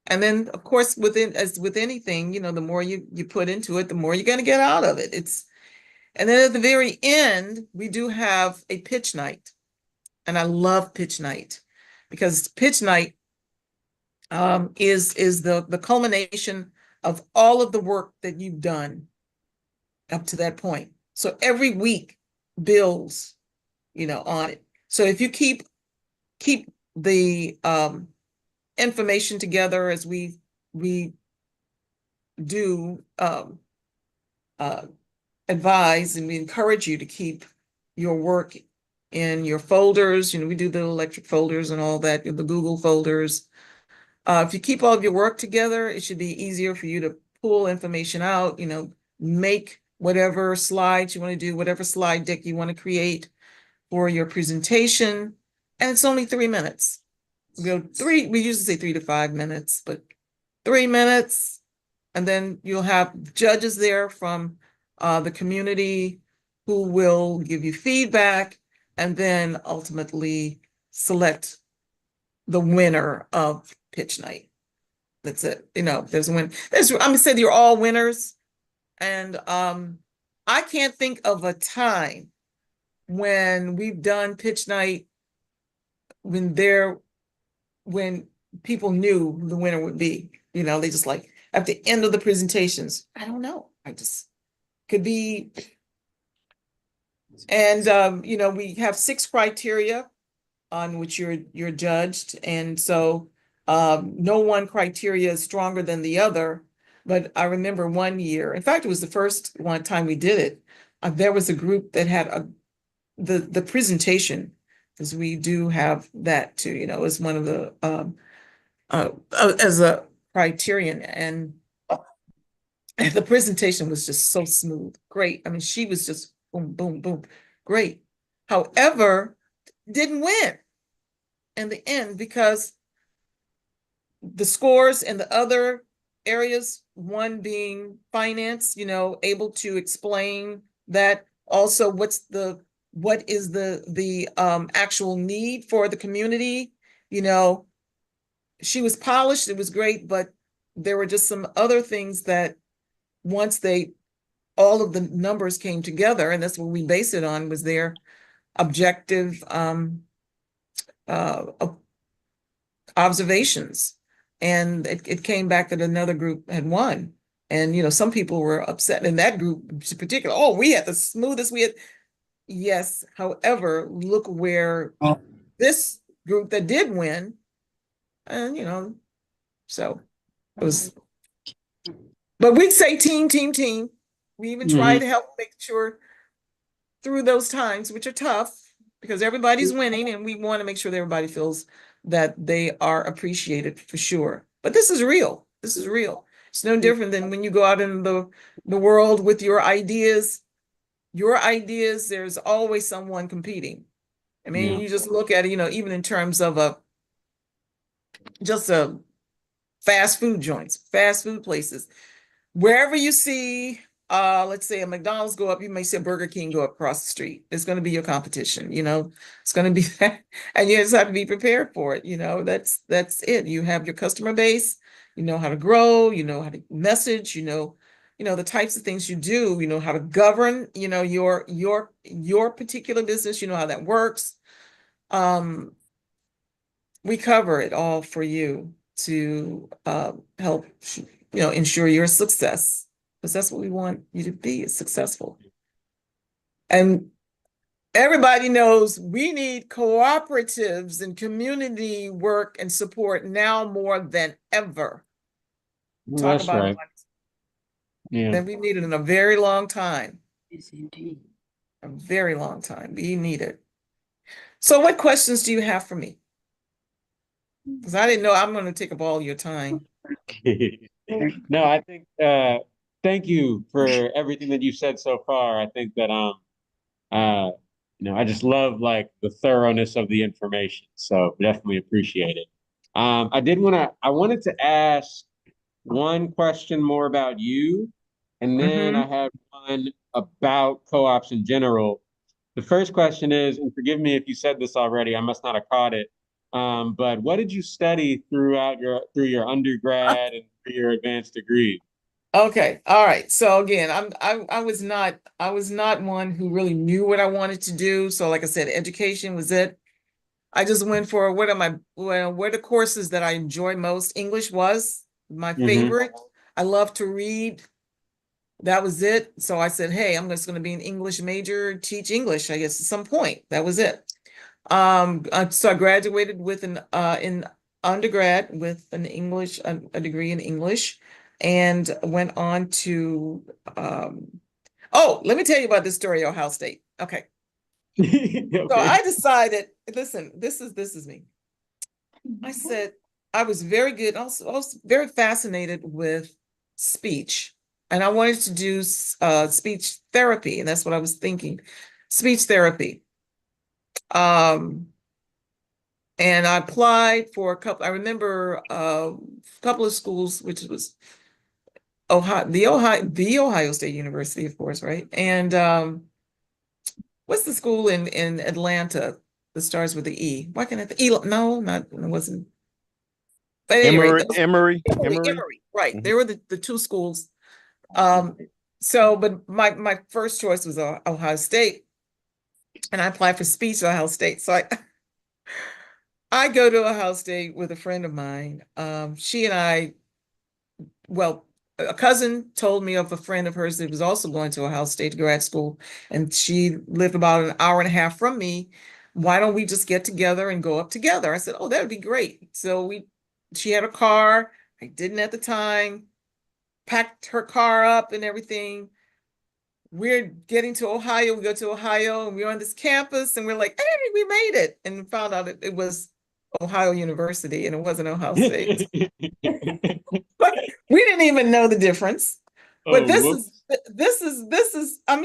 And then of course, as with anything, the more you put into it, the more you're going to get out of it. And then at the very end, we do have a pitch night. And I love pitch night because pitch night is the culmination of all of the work that you've done up to that point. So every week builds, on it. So if you keep the information together as we do advise, and we encourage you to keep your work in your folders. We do the electric folders and all that, the Google folders. If you keep all of your work together, it should be easier for you to pull information out, make whatever slides you want to do, whatever slide deck you want to create for your presentation. And it's only 3 minutes. We usually say 3 to 5 minutes, but 3 minutes. And then you'll have judges there from the community who will give you feedback and then ultimately select the winner of pitch night. That's it. There's a win. I'm gonna say you're all winners. And I can't think of a time when we've done pitch night when people knew who the winner would be. You know, they just like at the end of the presentations, I don't know. I just could be. And you know, we have 6 criteria on which you're judged. And so no one criteria is stronger than the other. But I remember one year, in fact, it was the first one time we did it. There was a group that had the presentation, because we do have that too, you know, as one of the as a criterion. And the presentation was just so smooth, great. I mean, she was just boom, boom, boom, great. However, didn't win in the end because the scores in the other areas, one being finance, you know, able to explain that, also what is the actual need for the community. You know, she was polished, it was great, but there were just some other things that once all of the numbers came together, and that's what we based it on, was their objective observations. And it came back that another group had won. And, you know, some people were upset in that group in particular. Oh, we had the smoothest, yes. However, look where this group that did win, and, you know, so it was, but we'd say team, team, team. We even try to help make sure through those times, which are tough because everybody's winning, and we want to make sure that everybody feels that they are appreciated for sure. But this is real. This is real. It's no different than when you go out in the world with your ideas. Your ideas, there's always someone competing. I mean, you just look at it, you know, even in terms of just a fast food joints, fast food places. Wherever you see, let's say a McDonald's go up, you may see a Burger King go up across the street. It's going to be your competition, you know, it's going to be that, and you just have to be prepared for it. You know, that's it. You have your customer base, you know how to grow, you know how to message, you know, the types of things you do, you know how to govern, you know, your particular business, you know how that works. We cover it all for you to help, you know, ensure your success, because that's what we want you to be, successful. And everybody knows we need cooperatives and community work and support now more than ever.
That's right. Yeah.
That we need it in a very long time.
Yes, indeed.
A very long time. We need it. So what questions do you have for me? Because I didn't know I'm going to take up all your time.
No, I think thank you for everything that you've said so far. I think that you know, I just love like the thoroughness of the information. So definitely appreciate it. I wanted to ask one question more about you, and then I have one about co-ops in general. The first question is, and forgive me if you said this already, I must not have caught it. But what did you study through your undergrad and through your advanced degree?
Okay, all right. So again, I was not one who really knew what I wanted to do. So like I said, education was it. I just went for what are the courses that I enjoy most. English was my favorite. I love to read. That was it. So I said, hey, I'm just going to be an English major, teach English, I guess, at some point. That was it. So I graduated with in undergrad with an English, a degree in English, and went on to, oh, let me tell you about this story at Ohio State. Okay. So I decided, listen, this is me. I said, I was very good. Also, I was very fascinated with speech, and I wanted to do speech therapy, and that's what I was thinking, speech therapy. And I applied for a couple. I remember a couple of schools, which was the Ohio State University, of course, right? And what's the school in Atlanta that starts with the E? Why can't I? No, not it wasn't. But anyway,
Emory,
right? They were the two schools. So, but my first choice was Ohio State, and I applied for speech at Ohio State. So I go to Ohio State with a friend of mine. She and I, well, a cousin told me of a friend of hers that was also going to Ohio State grad school, and she lived about an hour and a half from me. Why don't we just get together and go up together? I said, oh, that would be great. So she had a car. I didn't at the time. Packed her car up and everything. We're getting to Ohio. We go to Ohio and we're on this campus and we're like, hey, we made it. And found out it was Ohio University and it wasn't Ohio State. But we didn't even know the difference. But I'm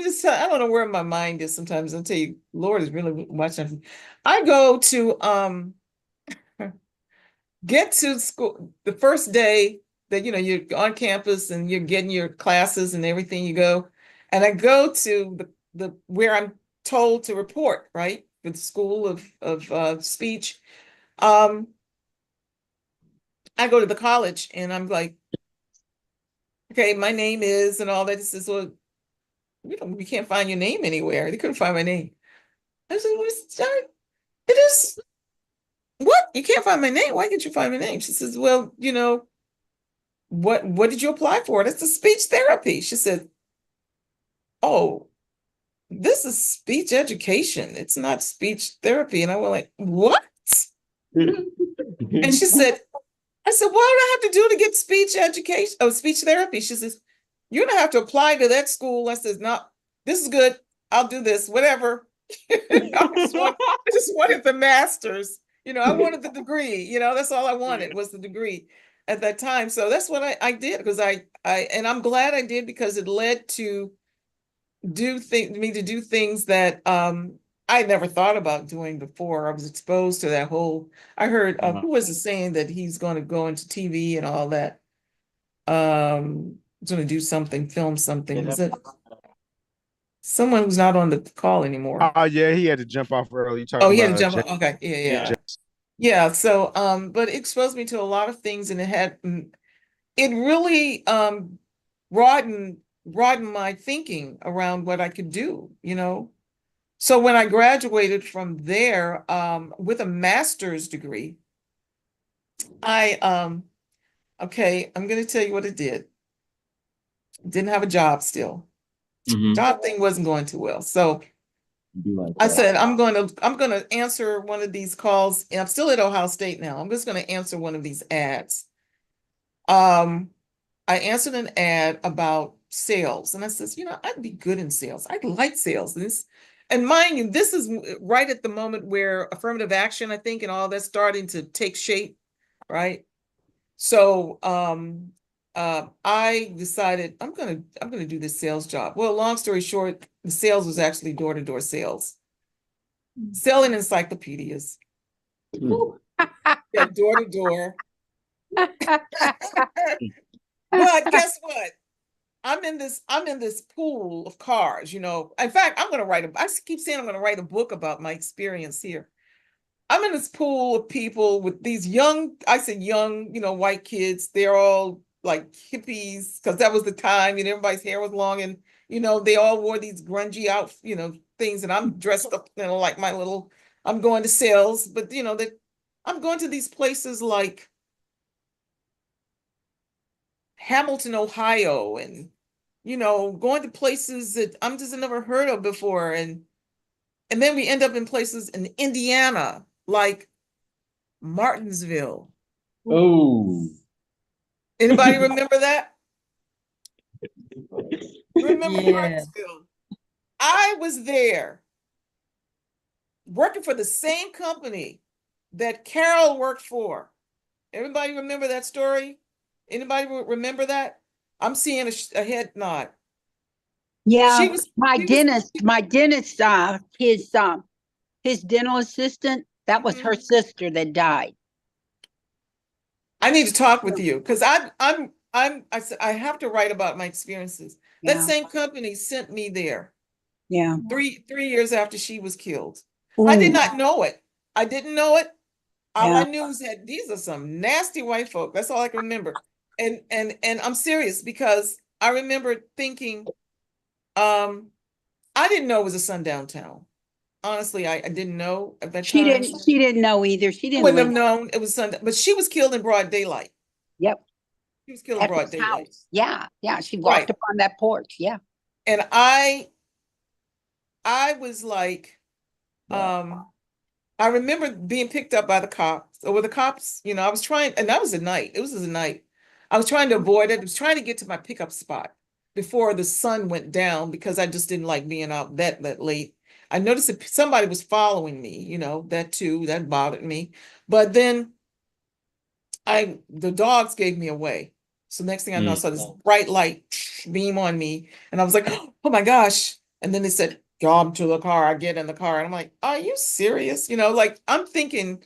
just, I don't know where my mind is sometimes. I'll tell you, Lord is really watching. I go to get to school the first day that you're on campus and you're getting your classes and everything, you go, and I go to the where I'm told to report, right, for the school of speech. I go to the college and I'm like, okay, my name is and all that. This is, well, we can't find your name anywhere. They couldn't find my name. I said, it is what? You can't find my name. Why can't you find my name? She says, well, what did you apply for? That's the speech therapy. She said, oh, this is speech education. It's not speech therapy. And I went like, what? And she said, I said, what do I have to do to get speech education? Oh, speech therapy. She says, you're gonna have to apply to that school. I says, no, this is good. I'll do this, whatever. I just wanted the master's. I wanted the degree. That's all I wanted was the degree at that time. So that's what I did because and I'm glad I did because it led to do things that I never thought about doing before. I was exposed to that whole. I heard who was it saying that he's going to go into TV and all that. He's going to do something, film something. Was it someone who's not on the call anymore?
Oh yeah, he had to jump off early. You
Oh,
talking
he had to
about
jump off. Okay, yeah. So, but it exposed me to a lot of things, and it really broadened my thinking around what I could do. So when I graduated from there with a master's degree, okay, I'm going to tell you what it did. Didn't have a job still. Job thing wasn't going too well. So I said, I'm going to answer one of these calls, and I'm still at Ohio State now. I'm just going to answer one of these ads. I answered an ad about sales, and I says, I'd be good in sales. I like sales. And mind you, this is right at the moment where affirmative action, I think, and all that's starting to take shape, right? So I decided I'm gonna do this sales job. Well, long story short, the sales was actually door-to-door sales, selling encyclopedias. Yeah, door to door. But guess what? I'm in this pool of cars, In fact, I keep saying I'm gonna write a book about my experience here. I'm in this pool of people with these young, I said young, white kids. They're all like hippies because that was the time, everybody's hair was long and, they all wore these grungy out, things. And I'm dressed up, like I'm going to sales, but I'm going to these places like Hamilton, Ohio, and, going to places that I'm just never heard of before. And then we end up in places in Indiana, like Martinsville.
Oh.
Anybody remember that? Remember
Yeah.
Martinsville? I was there working for the same company that Carol worked for. Everybody remember that story? Anybody remember that? I'm seeing a head nod.
Yeah, my dentist, his dental assistant, that was her sister that died.
I need to talk with you because I have to write about my experiences.
Yeah.
That same company sent me there.
Yeah.
3 years after she was killed.
Ooh.
I did not know it. I didn't know it. All
Yeah.
I knew is that these are some nasty white folk. That's all I can remember. And I'm serious because I remember thinking, I didn't know it was a sundown town. honestly, I didn't know at that
She
time.
didn't know either. She
I
didn't
wouldn't have
live.
known it was Sunday, but she was killed in broad daylight.
Yep.
She was killed in
At
broad
his
daylight.
house. Yeah. Yeah. She
Right.
walked up on that porch. Yeah.
And I was like, I remember being picked up by the cops, or with the cops, you know, I was trying, and that was at night. It was a night. I was trying to avoid it. I was trying to get to my pickup spot before the sun went down because I just didn't like being out that late. I noticed that somebody was following me, you know, that too, that bothered me. But then the dogs gave me away. So next thing I know, I saw this bright light beam on me, and I was like, oh my gosh. And then they said, go to the car. I get in the car, and I'm like, are you serious? You know, like I'm thinking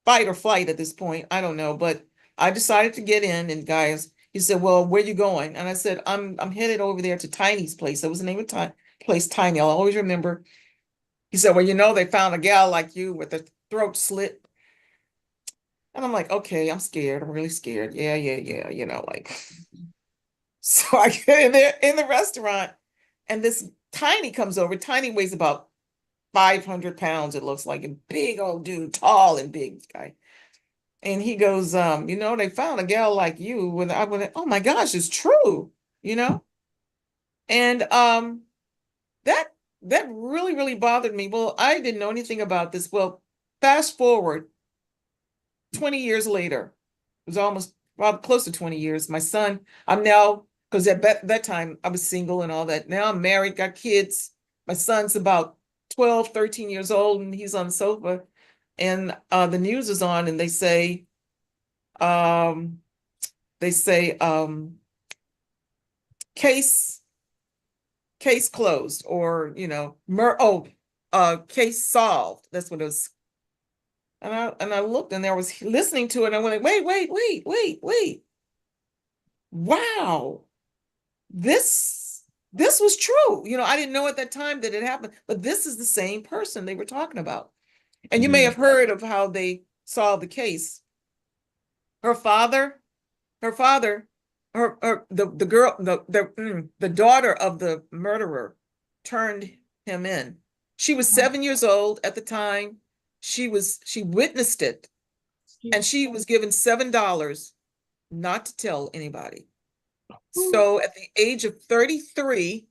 fight or flight at this point. I don't know, but I decided to get in, and guys, he said, well, where you going? And I said, I'm headed over there to Tiny's place. That was the name of the place, Tiny. I'll always remember. He said, well, you know, they found a gal like you with a throat slit. And I'm like, okay, I'm scared. I'm really scared. Yeah, you know, like. So I get in there in the restaurant, and this Tiny comes over. Tiny weighs about 500 pounds, it looks like, a big old dude, tall and big guy. And he goes, you know, they found a gal like you. When I went, oh my gosh, it's true, you know? And that really, really bothered me. Well, I didn't know anything about this. Well, fast forward 20 years later, it was almost close to 20 years. My son, I'm now, because at that time I was single and all that. Now I'm married, got kids. My son's about 12, 13 years old, and he's on the sofa. And the news is on, and they say, case closed, or, you know, case solved. That's what it was. And I looked, and I was listening to it, and I went, wait. Wow. This was true. You know, I didn't know at that time that it happened, but this is the same person they were talking about. And you may have heard of how they solved the case. The daughter of the murderer turned him in. She was 7 years old at the time. She witnessed it, and she was given $7 not to tell anybody. So at the age of 33,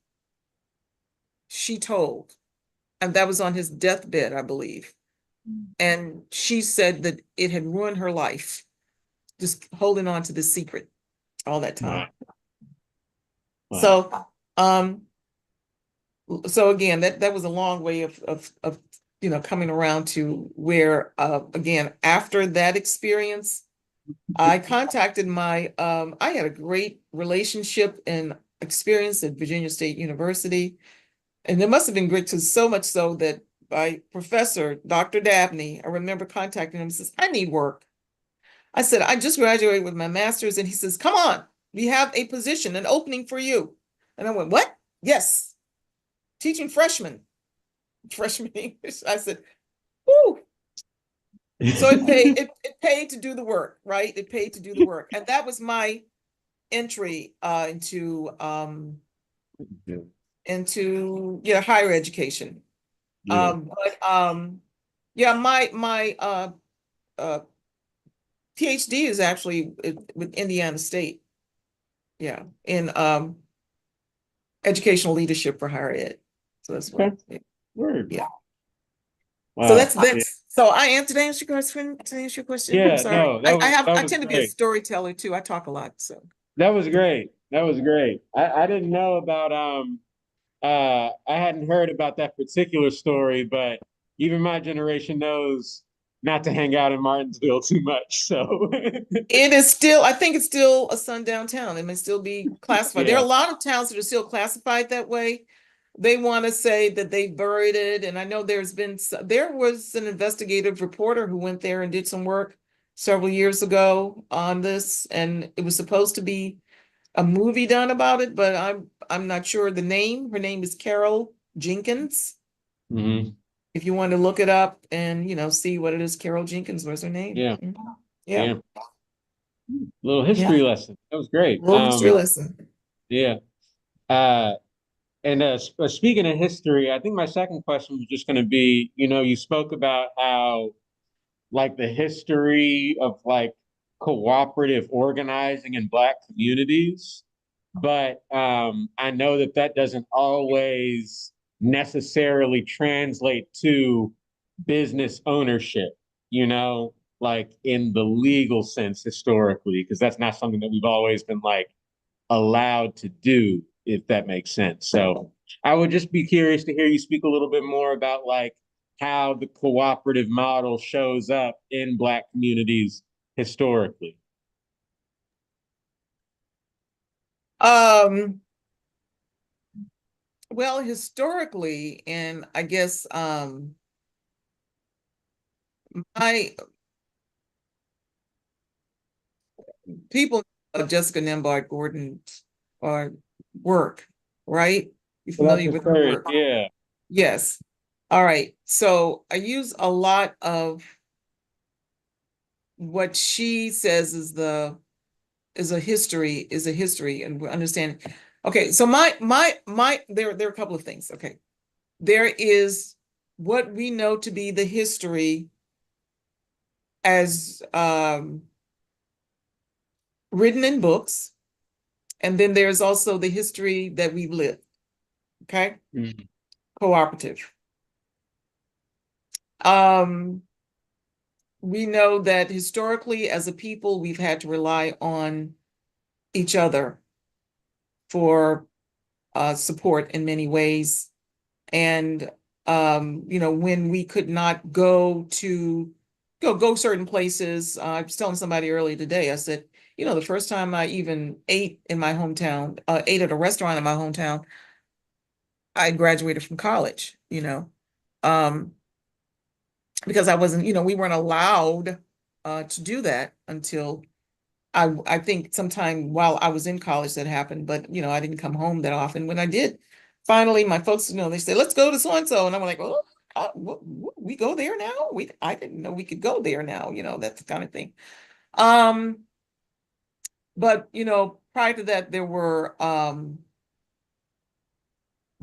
she told, and that was on his deathbed, I believe. And she said that it had ruined her life, just holding on to the secret all that time. Wow. So again, that was a long way of you know, coming around to where again, after that experience, I contacted I had a great relationship and experience at Virginia State University. And it must have been great, so much so that my professor, Dr. Dabney, I remember contacting him and says, I need work. I said, I just graduated with my master's. And he says, come on, we have a position, an opening for you. And I went, what? Yes. Teaching freshman English. I said, whoo. So it paid to do the work, right? It paid to do the work. And that was my entry into higher education. Yeah. My PhD is actually with Indiana State. Yeah, in educational leadership for higher ed. So that's what.
Word.
Yeah.
Wow.
So that's so I answered your question. To answer your question,
Yeah,
I'm sorry.
no,
I tend to be a storyteller too. I talk a lot. So
that was great. That was great. I didn't know about I hadn't heard about that particular story, but even my generation knows not to hang out in Martinsville too much. So
it is still, I think it's still a sundown town. It may still be classified. There are a lot of towns that are still classified that way. They want to say that they buried it. And I know there was an investigative reporter who went there and did some work several years ago on this. And it was supposed to be a movie done about it, but I'm not sure the name. Her name is Carol Jenkins. If you want to look it up and, you know, see what it is, Carol Jenkins was her name.
Yeah.
Yeah.
Little history lesson. That was great.
Little history lesson.
Yeah. And speaking of history, I think my second question was just going to be, you spoke about how like the history of like cooperative organizing in Black communities, but I know that that doesn't always necessarily translate to business ownership, like in the legal sense historically, because that's not something that we've always been like allowed to do, if that makes sense. So I would just be curious to hear you speak a little bit more about like how the cooperative model shows up in Black communities historically.
Um, well, historically, and I guess my people of Jessica Nembard Gordon's work, right? You
Well, that's
familiar
the
with her
third,
work?
yeah.
Yes. All right. So I use a lot of what she says is a history, and we're understanding. Okay, so there are a couple of things. Okay. There is what we know to be the history as written in books, and then there's also the history that we live. Okay.
Mm-hmm.
Cooperative. We know that historically, as a people, we've had to rely on each other for support in many ways. And when we could not go certain places, I was telling somebody earlier today, I said, the first time I even ate in my hometown, ate at a restaurant in my hometown, I graduated from college, um, because I wasn't, we weren't allowed to do that until I think sometime while I was in college that happened, but I didn't come home that often. When I did, finally, my folks, they said, let's go to so-and-so. And I'm like, oh, we go there now? I didn't know we could go there now, that's the kind of thing. But, prior to that, there were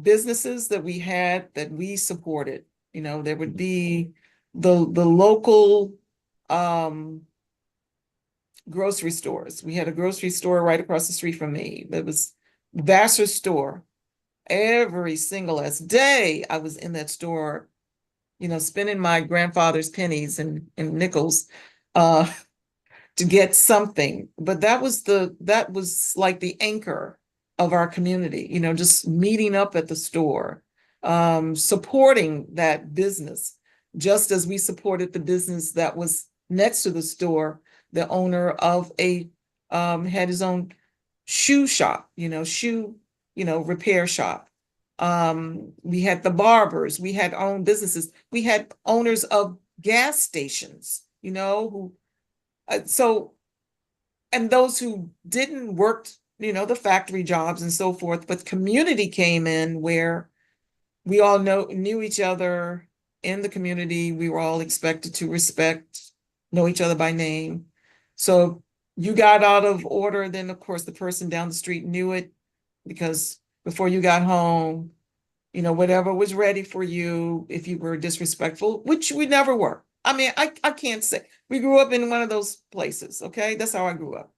businesses that we had that we supported. There would be the local grocery stores. We had a grocery store right across the street from me. That was Vassar's store. Every single last day I was in that store, spending my grandfather's pennies and nickels to get something. But that was like the anchor of our community, just meeting up at the store, supporting that business, just as we supported the business that was next to the store. The owner of had his own shoe shop, shoe, repair shop. We had the barbers, we had our own businesses, we had owners of gas stations, who and those who didn't work, the factory jobs and so forth, but community came in where we all knew each other in the community. We were all expected to know each other by name. So you got out of order, then of course the person down the street knew it, because before you got home, whatever was ready for you, if you were disrespectful, which we never were. I mean, I can't say we grew up in one of those places. Okay. That's how I grew up.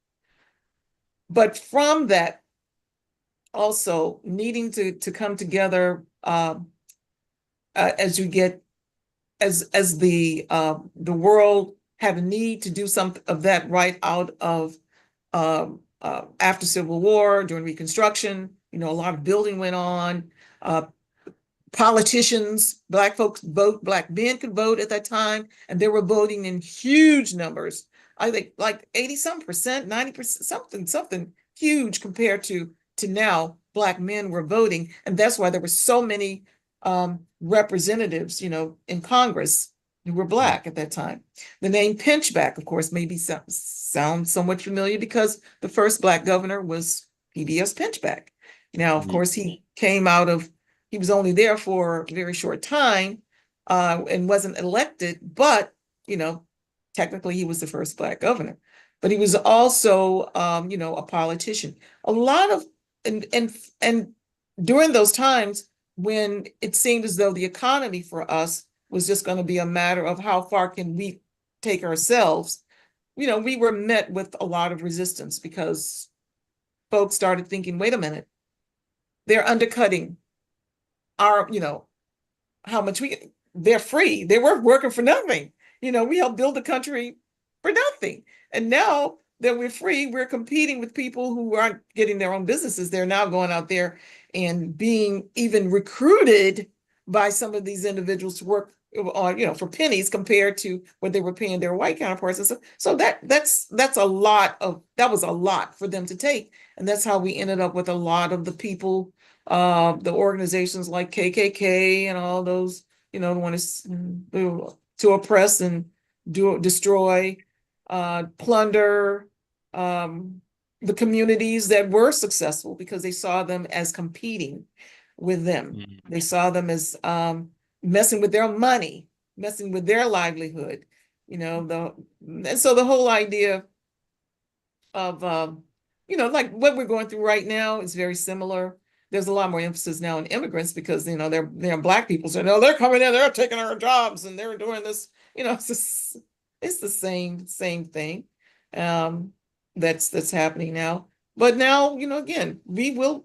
But from that, also needing to come together as you get as the world had a need to do something of that right out of after Civil War, during Reconstruction, a lot of building went on. Politicians, Black folks vote, Black men could vote at that time, and they were voting in huge numbers. I think like 80% 90%, something huge compared to now. Black men were voting, and that's why there were so many representatives, in Congress who were Black at that time. The name Pinchback, of course, maybe sound somewhat familiar because the first Black governor was PBS Pinchback. Now, of course, he was only there for a very short time and wasn't elected, but, technically he was the first Black governor. But he was also, a politician. A lot of, and during those times when it seemed as though the economy for us was just going to be a matter of how far can we take ourselves, we were met with a lot of resistance because folks started thinking, wait a minute, they're undercutting our, how much they're free. They were working for nothing. We helped build the country for nothing. And now that we're free, we're competing with people who aren't getting their own businesses. They're now going out there and being even recruited by some of these individuals to work on, for pennies compared to what they were paying their white counterparts. And so that was a lot for them to take. And that's how we ended up with a lot of the people, the organizations like KKK and all those, want to oppress and destroy, plunder, the communities that were successful because they saw them as competing with them. They saw them as messing with their money, messing with their livelihood, and so the whole idea of like what we're going through right now is very similar. There's a lot more emphasis now on immigrants because they're Black people, so they're coming in, they're taking our jobs, and they're doing this. It's the same thing that's happening now. But now, again, we will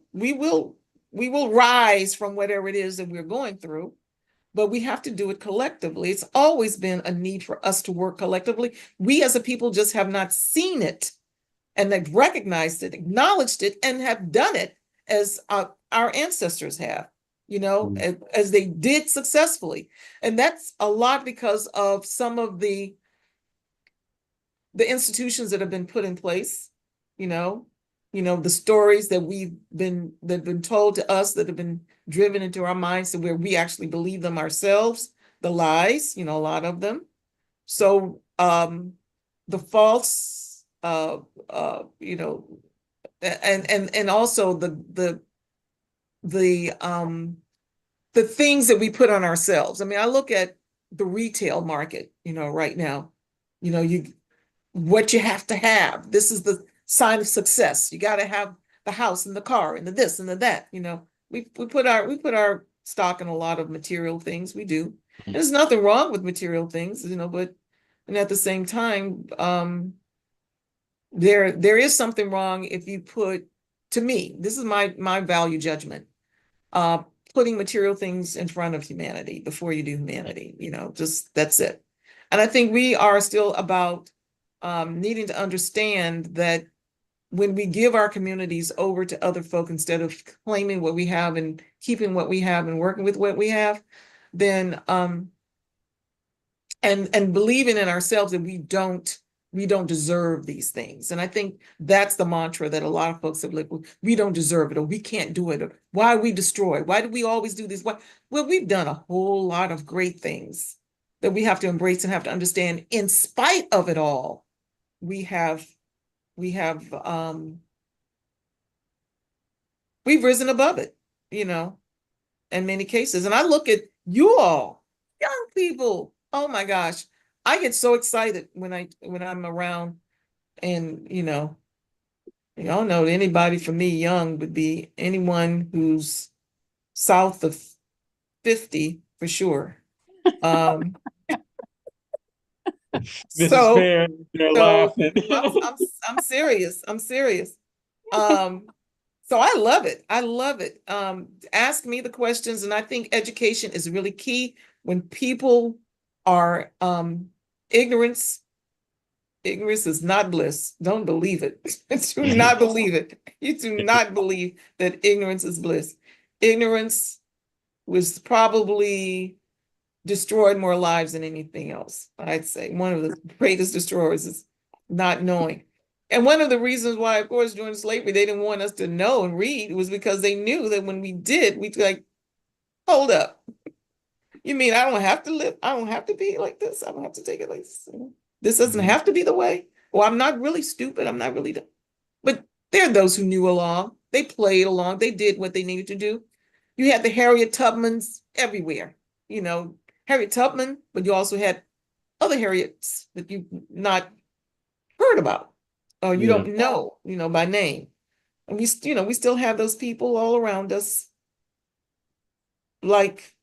rise from whatever it is that we're going through, but we have to do it collectively. It's always been a need for us to work collectively. We as a people just have not seen it, and they've recognized it, acknowledged it, and have done it as our ancestors have, as they did successfully. And that's a lot because of some of the institutions that have been put in place, the stories that that have been told to us, that have been driven into our minds to where we actually believe them ourselves, the lies, a lot of them. So the false, and also the things that we put on ourselves. I mean, I look at the retail market, right now, what you have to have. This is the sign of success. You got to have the house and the car and the this and the that. We put our stock in a lot of material things. We do. There's nothing wrong with material things, but and at the same time, there is something wrong if you put, to me, this is my value judgment, putting material things in front of humanity before you do humanity. Just that's it. And I think we are still about needing to understand that when we give our communities over to other folk instead of claiming what we have and keeping what we have and working with what we have, then and believing in ourselves that we don't deserve these things. And I think that's the mantra that a lot of folks have like, we don't deserve it, or we can't do it, or why we destroy? Why do we always do this? Well, we've done a whole lot of great things that we have to embrace and have to understand. In spite of it all, we've risen above it, in many cases. And I look at you all, young people. Oh my gosh, I get so excited when I'm around, and y'all know anybody for me young would be anyone who's south of 50 for sure.
Mrs. Fair, they're laughing.
I'm serious. So I love it. Ask me the questions, and I think education is really key. When people are ignorance is not bliss. Don't believe it. Do not believe it. You do not believe that ignorance is bliss. Ignorance was probably destroyed more lives than anything else. I'd say one of the greatest destroyers is not knowing. And one of the reasons why, of course, during slavery, they didn't want us to know and read was because they knew that when we did, we'd like, hold up. You mean I don't have to live? I don't have to be like this. I don't have to take it like this. This doesn't have to be the way. Well, I'm not really stupid. I'm not really dumb. But there are those who knew along. They played along. They did what they needed to do. You had the Harriet Tubmans everywhere. Harriet Tubman, but you also had other Harriets that you've not heard about, or you don't know, by name. And we still have those people all around us, like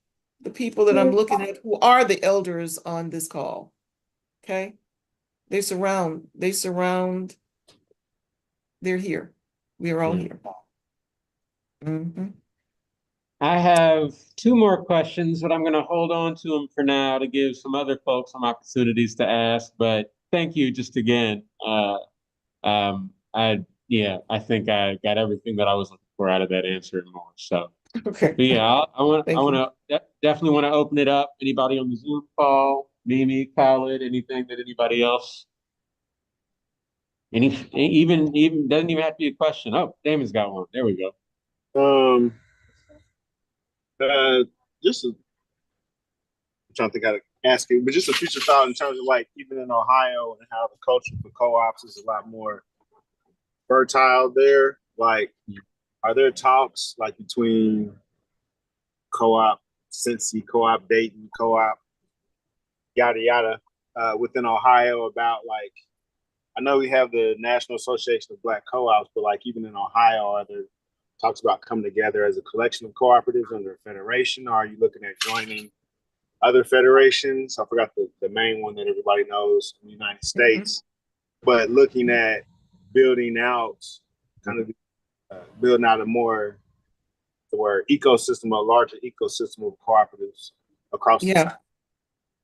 the people that I'm looking at who are the elders on this call. Okay? They're here. We are all
Yeah.
here. Mhm.
I have two more questions, but I'm going to hold on to them for now to give some other folks some opportunities to ask. But thank you just again. I think I got everything that I was looking for out of that answer and more. So,
Okay.
but yeah, I
Thank you.
want to definitely want to open it up. Anybody on the Zoom call, Mimi, Khaled, anything that anybody else, even doesn't even have to be a question. Oh, Damon's got one. There we go.
Just I'm trying to think how to ask you, but just a future thought in terms of like even in Ohio and how the culture for co-ops is a lot more fertile there. Like, are there talks like between co-op Cincy, co-op Dayton, co-op yada yada within Ohio about like I know we have the National Association of Black Co-ops, but like even in Ohio, are there talks about coming together as a collection of cooperatives under a federation? Or are you looking at joining other federations? I forgot the main one that everybody knows in the United States, but looking at building out, kind of building out a more the word ecosystem, a larger ecosystem of cooperatives across the
Yeah.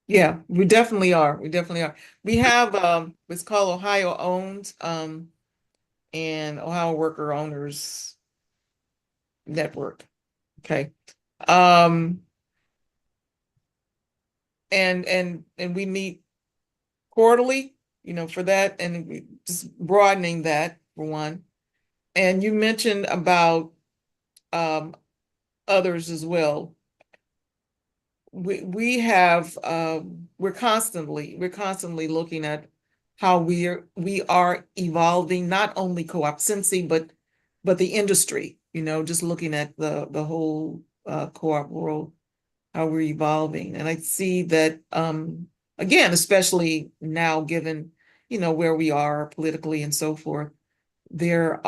Yeah, we definitely are. We definitely are. We have it's called Ohio Owned and Ohio Worker Owners Network. Okay. Um and we meet quarterly, for that, and we just broadening that for one. And you mentioned about others as well. We have we're constantly looking at how we are evolving, not only co-op Cincy, but the industry, just looking at the whole co-op world, how we're evolving. And I see that again, especially now given, where we are politically and so forth, there's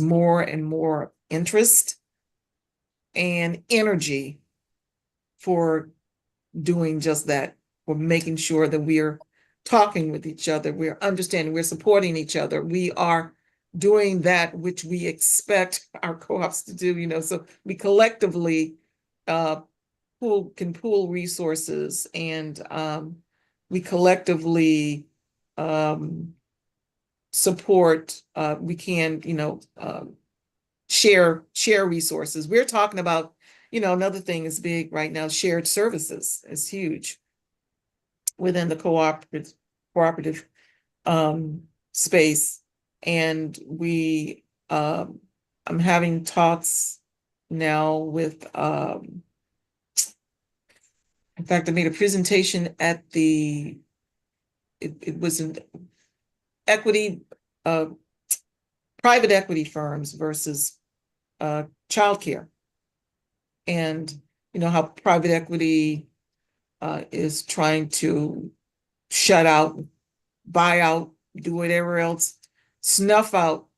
more and more interest and energy for doing just that, for making sure that we're talking with each other, we're understanding, we're supporting each other, we are doing that which we expect our co-ops to do, so we collectively can pool resources, and we collectively support, we can, share resources. We're talking about, another thing is big right now, shared services is huge within the cooperative space. And I'm having talks now with in fact, I made a presentation at it was an equity private equity firms versus childcare. And how private equity is trying to shut out, buy out, do whatever else, snuff out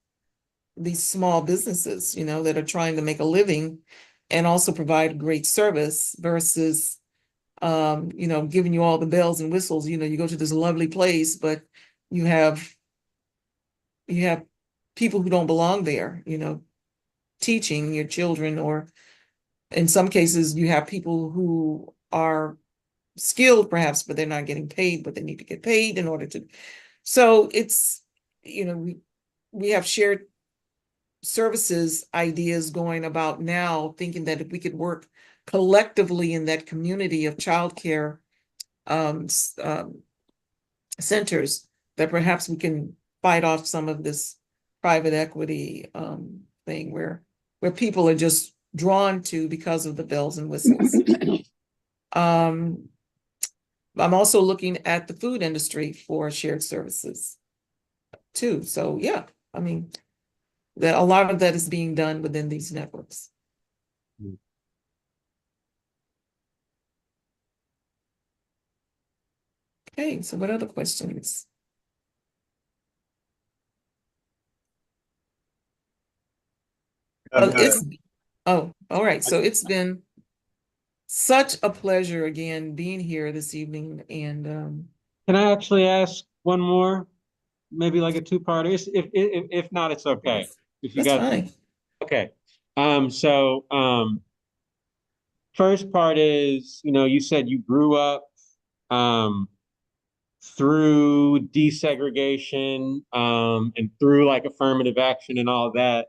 these small businesses, that are trying to make a living and also provide great service versus, giving you all the bells and whistles. You go to this lovely place, but you have people who don't belong there, teaching your children, or in some cases, you have people who are skilled perhaps, but they're not getting paid, but they need to get paid in order to. So it's, we have shared services ideas going about now, thinking that if we could work collectively in that community of childcare centers, that perhaps we can fight off some of this private equity thing where people are just drawn to because of the bells and whistles. I'm also looking at the food industry for shared services too. So yeah, I mean, a lot of that is being done within these networks. Okay, so what other questions? Oh, all right. So it's been such a pleasure again being here this evening. And
Can I actually ask one more? Maybe like a two-parter? If not, it's okay. If you
that's
got,
fine.
okay. First part is, you said you grew up um through desegregation and through like affirmative action and all that,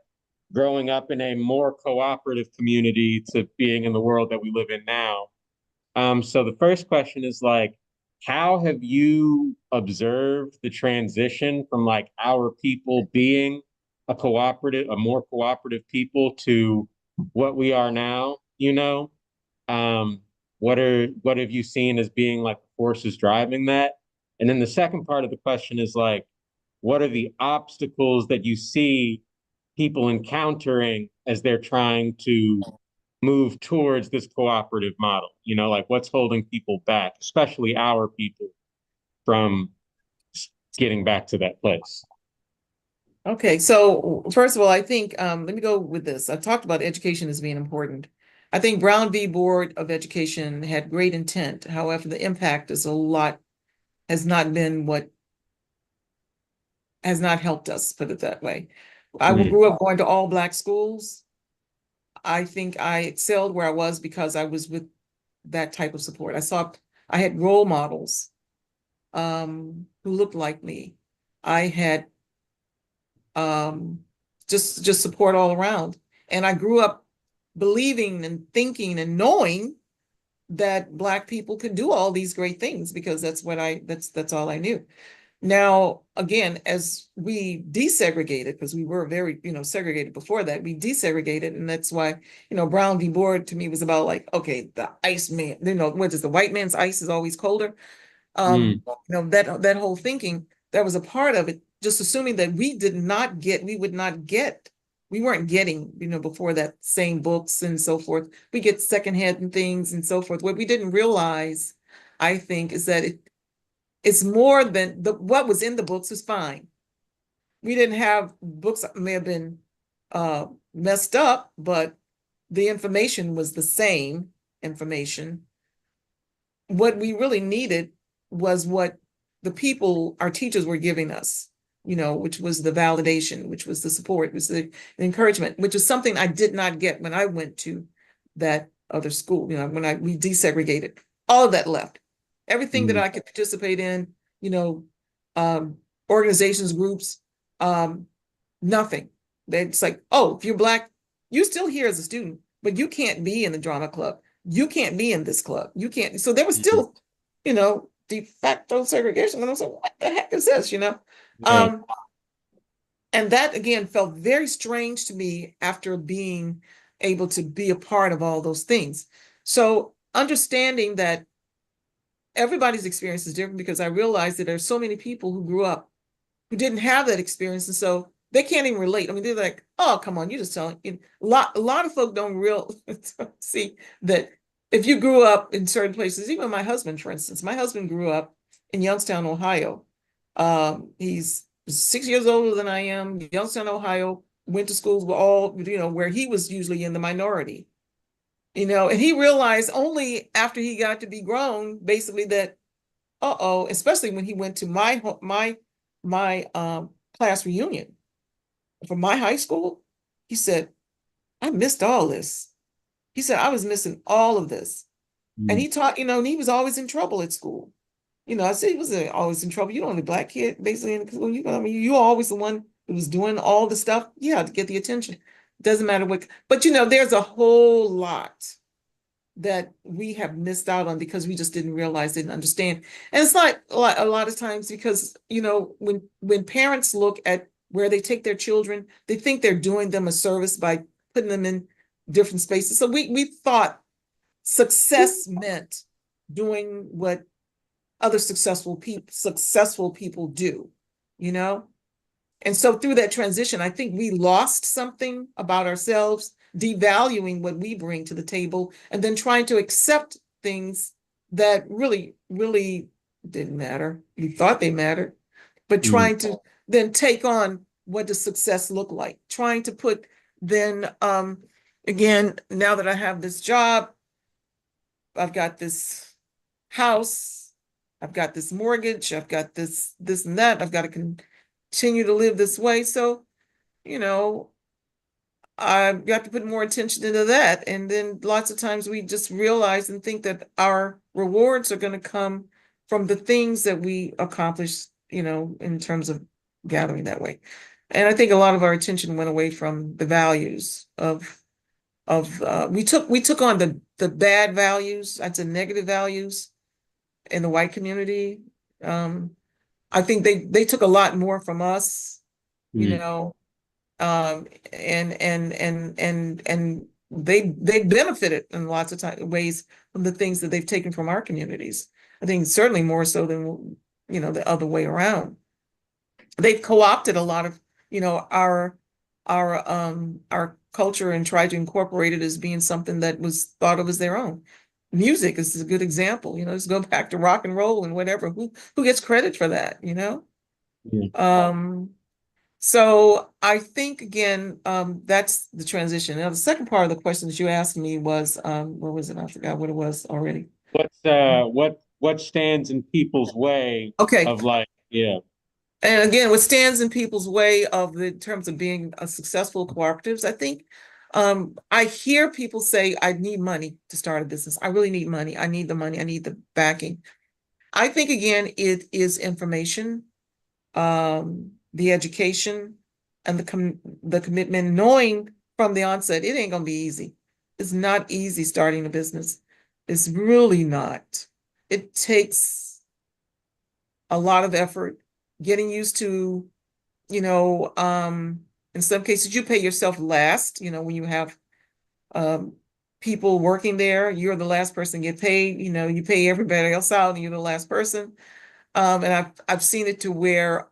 growing up in a more cooperative community to being in the world that we live in now. So the first question is like, how have you observed the transition from like our people being a more cooperative people to what we are now, Um, what have you seen as being like the forces driving that? And then the second part of the question is like, what are the obstacles that you see people encountering as they're trying to move towards this cooperative model? Like what's holding people back, especially our people, from getting back to that place?
Okay, so first of all, I think let me go with this. I talked about education as being important. I think Brown v. Board of Education had great intent. However, the impact has not been what has not helped us, put it that way. I grew up going to all Black schools. I think I excelled where I was because I was with that type of support. I had role models who looked like me. I had just support all around. And I grew up believing and thinking and knowing that Black people could do all these great things because that's all I knew. Now, again, as we desegregated, because we were very, segregated before that, we desegregated. And that's why, Brown v. Board to me was about like, okay, the ice man, what is the white man's ice is always colder. That whole thinking, that was a part of it, just assuming that we weren't getting, before that, same books and so forth. We get secondhand things and so forth. What we didn't realize, I think, is that it's more than what was in the books is fine. We didn't have books that may have been messed up, but the information was the same information. What we really needed was what the people, our teachers, were giving us, which was the validation, which was the support, was the encouragement, which is something I did not get when I went to that other school. We desegregated, all of that left. Everything that I could participate in, organizations, groups, nothing. It's like, oh, if you're Black, you're still here as a student, but you can't be in the drama club. You can't be in this club. You can't. So there was still, de facto segregation. And I was like, what the heck is this,
Right.
And that again felt very strange to me after being able to be a part of all those things. So understanding that everybody's experience is different, because I realized that there's so many people who grew up who didn't have that experience, and so they can't even relate. I mean, they're like, "Oh, come on, you just telling." A lot of folk don't see that if you grew up in certain places. Even my husband, for instance, my husband grew up in Youngstown, Ohio. He's 6 years older than I am. Youngstown, Ohio. Went to schools were all, where he was usually in the minority. And he realized only after he got to be grown, basically, that especially when he went to my class reunion from my high school, he said, I missed all this. He said, I was missing all of this. And he taught, and he was always in trouble at school. I said he was always in trouble. You're the only Black kid basically in school. You were always the one who was doing all the stuff. Yeah, to get the attention. Doesn't matter what, but there's a whole lot that we have missed out on because we just didn't realize, didn't understand. And it's like a lot of times because, when parents look at where they take their children, they think they're doing them a service by putting them in different spaces. So we thought success meant doing what other successful people do, you know? And so through that transition, I think we lost something about ourselves, devaluing what we bring to the table, and then trying to accept things that really, really didn't matter. We thought they mattered, but trying to then take on what does success look like, trying to put then again, now that I have this job, I've got this house, I've got this mortgage, I've got this and that, I've got to continue to live this way. So, you know, I've got to put more attention into that. And then lots of times we just realize and think that our rewards are going to come from the things that we accomplish, you know, in terms of gathering that way. And I think a lot of our attention went away from the values of we took on the bad values, I'd say negative values in the white community. I think they took a lot more from us, you know, and they benefited in lots of ways from the things that they've taken from our communities. I think certainly more so than, you know, the other way around. They've co-opted a lot of, you know, our culture and tried to incorporate it as being something that was thought of as their own. Music is a good example, you know, let's go back to rock and roll and whatever. Who gets credit for that, you know? So I think again, that's the transition. Now, the second part of the question that you asked me was, what was it? I forgot what it was already.
What stands in people's way
Okay.
of like, yeah.
And again, what stands in people's way of the terms of being a successful cooperatives, I think, I hear people say, I need money to start a business. I really need money. I need the money. I need the backing. I think again, it is information, the education, and the commitment, knowing from the onset, it ain't gonna be easy. It's not easy starting a business. It's really not. It takes a lot of effort, getting used to, you know, in some cases you pay yourself last, you know, when you have people working there, you're the last person to get paid, you know, you pay everybody else out and you're the last person. And I've seen it to where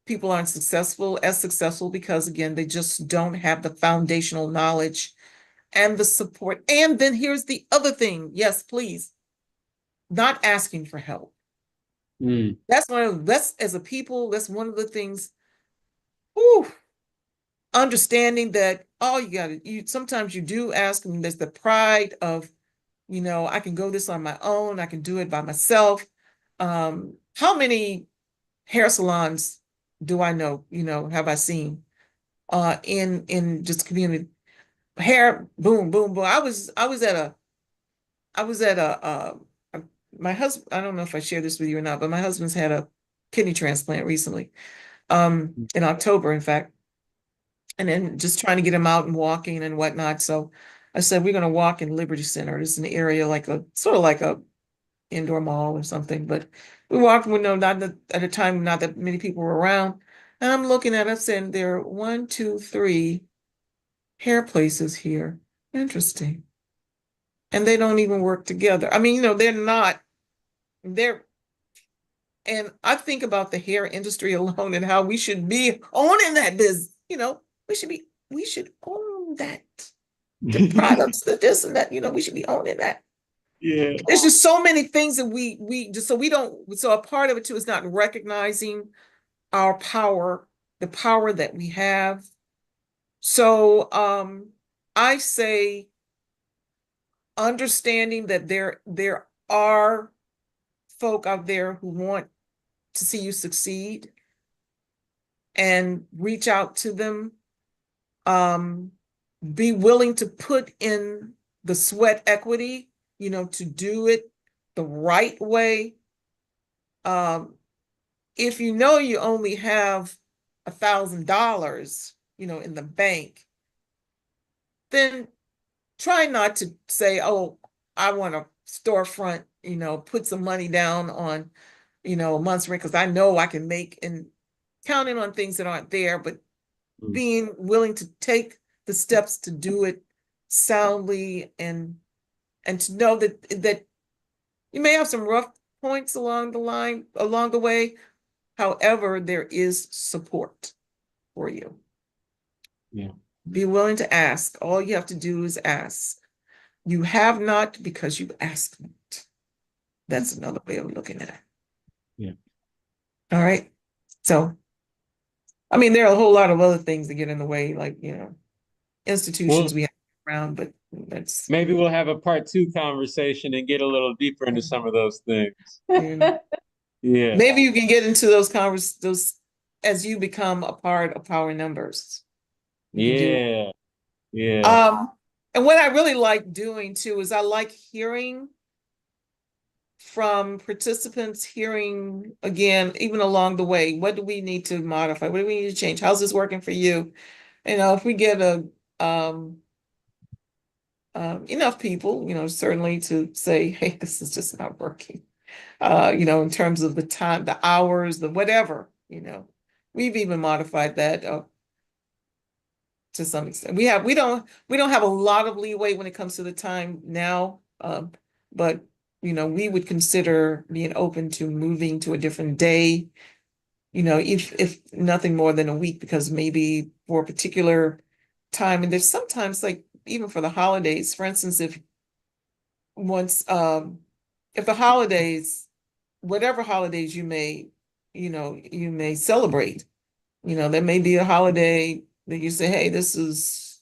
people aren't as successful because again, they just don't have the foundational knowledge and the support. And then here's the other thing. Yes, please. Not asking for help. That's as a people, that's one of the things. Whew, understanding that sometimes you do ask, and there's the pride of, you know, I can go this on my own, I can do it by myself. How many hair salons do I know, you know, have I seen in just community hair, boom, boom, boom. I was at my husband, I don't know if I shared this with you or not, but my husband's had a kidney transplant recently, in October, in fact. And then just trying to get him out and walking and whatnot. So I said, we're going to walk in Liberty Center. It's an area like sort of like a indoor mall or something, but we walked with at a time, not that many people were around. And I'm looking at us and there are 1, 2, 3 hair places here. Interesting. And they don't even work together. I mean, you know, and I think about the hair industry alone and how we should be owning that business. You know, we should own that. The products, the this and that, you know, we should be owning that.
Yeah.
There's just so many things that we just, so a part of it too is not recognizing our power, the power that we have. So I say understanding that there are folk out there who want to see you succeed and reach out to them. Be willing to put in the sweat equity, you know, to do it the right way. If you know you only have $1,000, you know, in the bank, then try not to say, oh, I want a storefront, you know, put some money down on, you know, a month's rent because I know I can make, and counting on things that aren't there, but being willing to take the steps to do it soundly and to know that you may have some rough points along the way. However, there is support for you.
Yeah.
Be willing to ask. All you have to do is ask. You have not because you asked not. That's another way of looking at it.
Yeah.
All right. So, I mean, there are a whole lot of other things that get in the way, like, you know, institutions
Well,
we have around, but that's,
maybe we'll have a part 2 conversation and get a little deeper into some of those things.
yeah.
Yeah.
Maybe you can get into those as you become a part of Power Numbers. You can do.
Yeah.
And what I really like doing too is I like hearing from participants, hearing again, even along the way, what do we need to modify? What do we need to change? How's this working for you? You know, if we get enough people, certainly to say, hey, this is just not working. In terms of the time, the hours, the whatever, we've even modified that to some extent. We don't have a lot of leeway when it comes to the time now, but we would consider being open to moving to a different day, if nothing more than a week, because maybe for a particular time, and there's sometimes like even for the holidays, for instance, if the holidays, whatever holidays you may celebrate, there may be a holiday that you say, hey, this is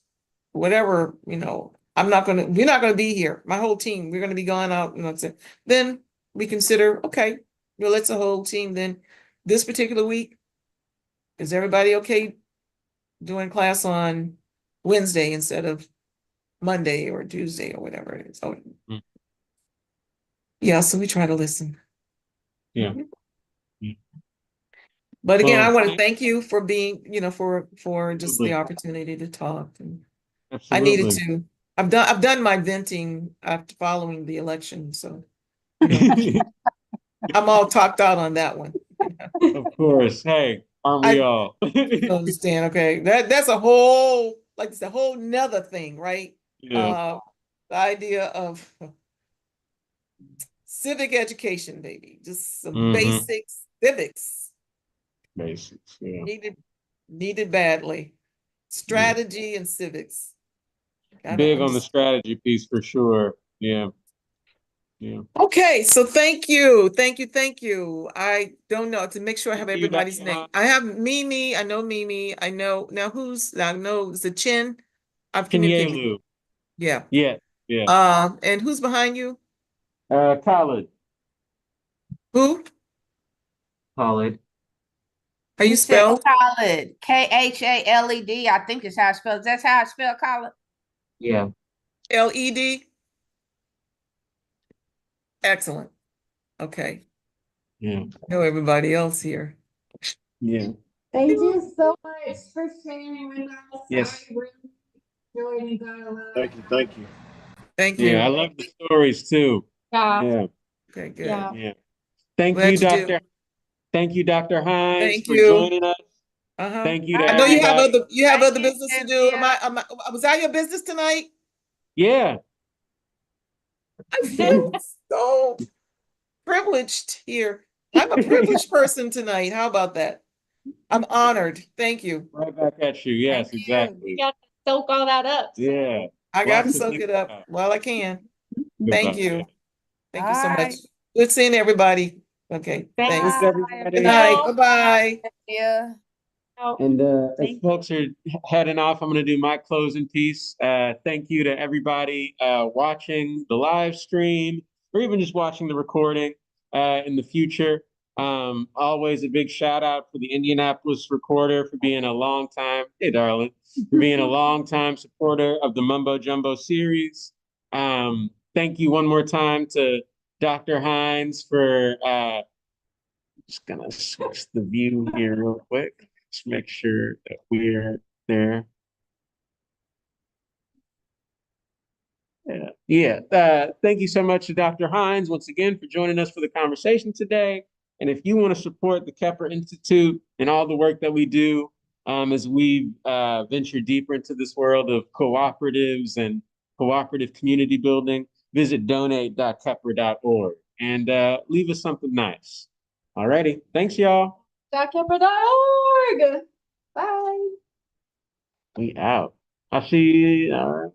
whatever, we're not gonna be here. My whole team, we're gonna be gone out, then we consider, okay, let's a whole team then this particular week. Is everybody okay doing class on Wednesday instead of Monday or Tuesday or whatever it is? So, yeah, so we try to listen.
Yeah.
But again, I
Well,
want to thank you for being, for just the
absolutely.
opportunity to talk. And I
Absolutely.
needed to. I've done my venting after following the election, so I'm all talked out on that one.
Of course. Hey, aren't we
I
all?
understand. Okay, that's a whole, like it's a whole nother thing, right?
Yeah.
The idea of civic education, baby, just some basic civics
Basics. Yeah.
needed badly.
Yeah.
Strategy and civics. Gotta
Big on the
understand.
strategy piece for sure. Yeah. Yeah.
Okay, so thank you. I don't know to make sure I have
Thank you,
everybody's
Dr.
name.
Hahn.
I have Mimi. I know Mimi. I know now I know it's the Chin. I've communicated.
Kenyelu.
Yeah.
Yeah. Yeah.
And who's behind you?
Khaled.
Who?
Khaled.
How you
You said
spell?
Khaled, Khaled. I think is how I spell. That's how I spell Khaled.
Yeah.
LED. Excellent. Okay.
Yeah.
Know everybody else here.
Yeah.
Thank you so much for sharing with us.
Yes.
I really enjoyed dialogue.
Thank you. Thank you.
Thank
Yeah, I
you.
love the stories too.
Yeah.
Yeah.
Okay, good.
Yeah.
Yeah. Thank
Glad
you,
you do.
Doctor. Thank you, Dr. Hines,
Thank
for
you.
joining us.
Uh-huh.
Thank you to
I know you have
everybody.
Thank
other
you,
business to do.
Cynthia.
Was that your business tonight?
Yeah.
I feel so privileged here. I'm a privileged person tonight. How about that? I'm honored. Thank you.
Right back at you. Yes,
Thank you.
exactly.
You got to soak all that up.
Yeah.
I got to
Lots to
soak
think
it up
about.
while I can. Thank you.
Yeah.
Thank you so much.
Alright.
Good seeing everybody. Okay,
Thanks.
thanks.
Thanks,
Bye,
everybody.
Good night.
everyone.
Bye-bye.
Yeah.
And as
Thank
folks are heading off, I'm going to do my closing piece. Thank you to everybody watching the live stream or even just watching the recording in the future. Always a big shout out for the Indianapolis Recorder for being a long time, hey darling, for being a long time supporter of the Mumbo Jumbo series. Thank you one more time to Dr. Hines for just gonna switch the view here real quick. Just make sure that we're there. Yeah. Thank you so much to Dr. Hines once again for joining us for the conversation today. And if you want to support the Kepler Institute and all the work that we do as we venture deeper into this world of cooperatives and cooperative community building, visit donate.kepler.org and leave us something nice. All righty. Thanks, y'all.
.kepler.org. Bye.
We out. I'll see you. All right.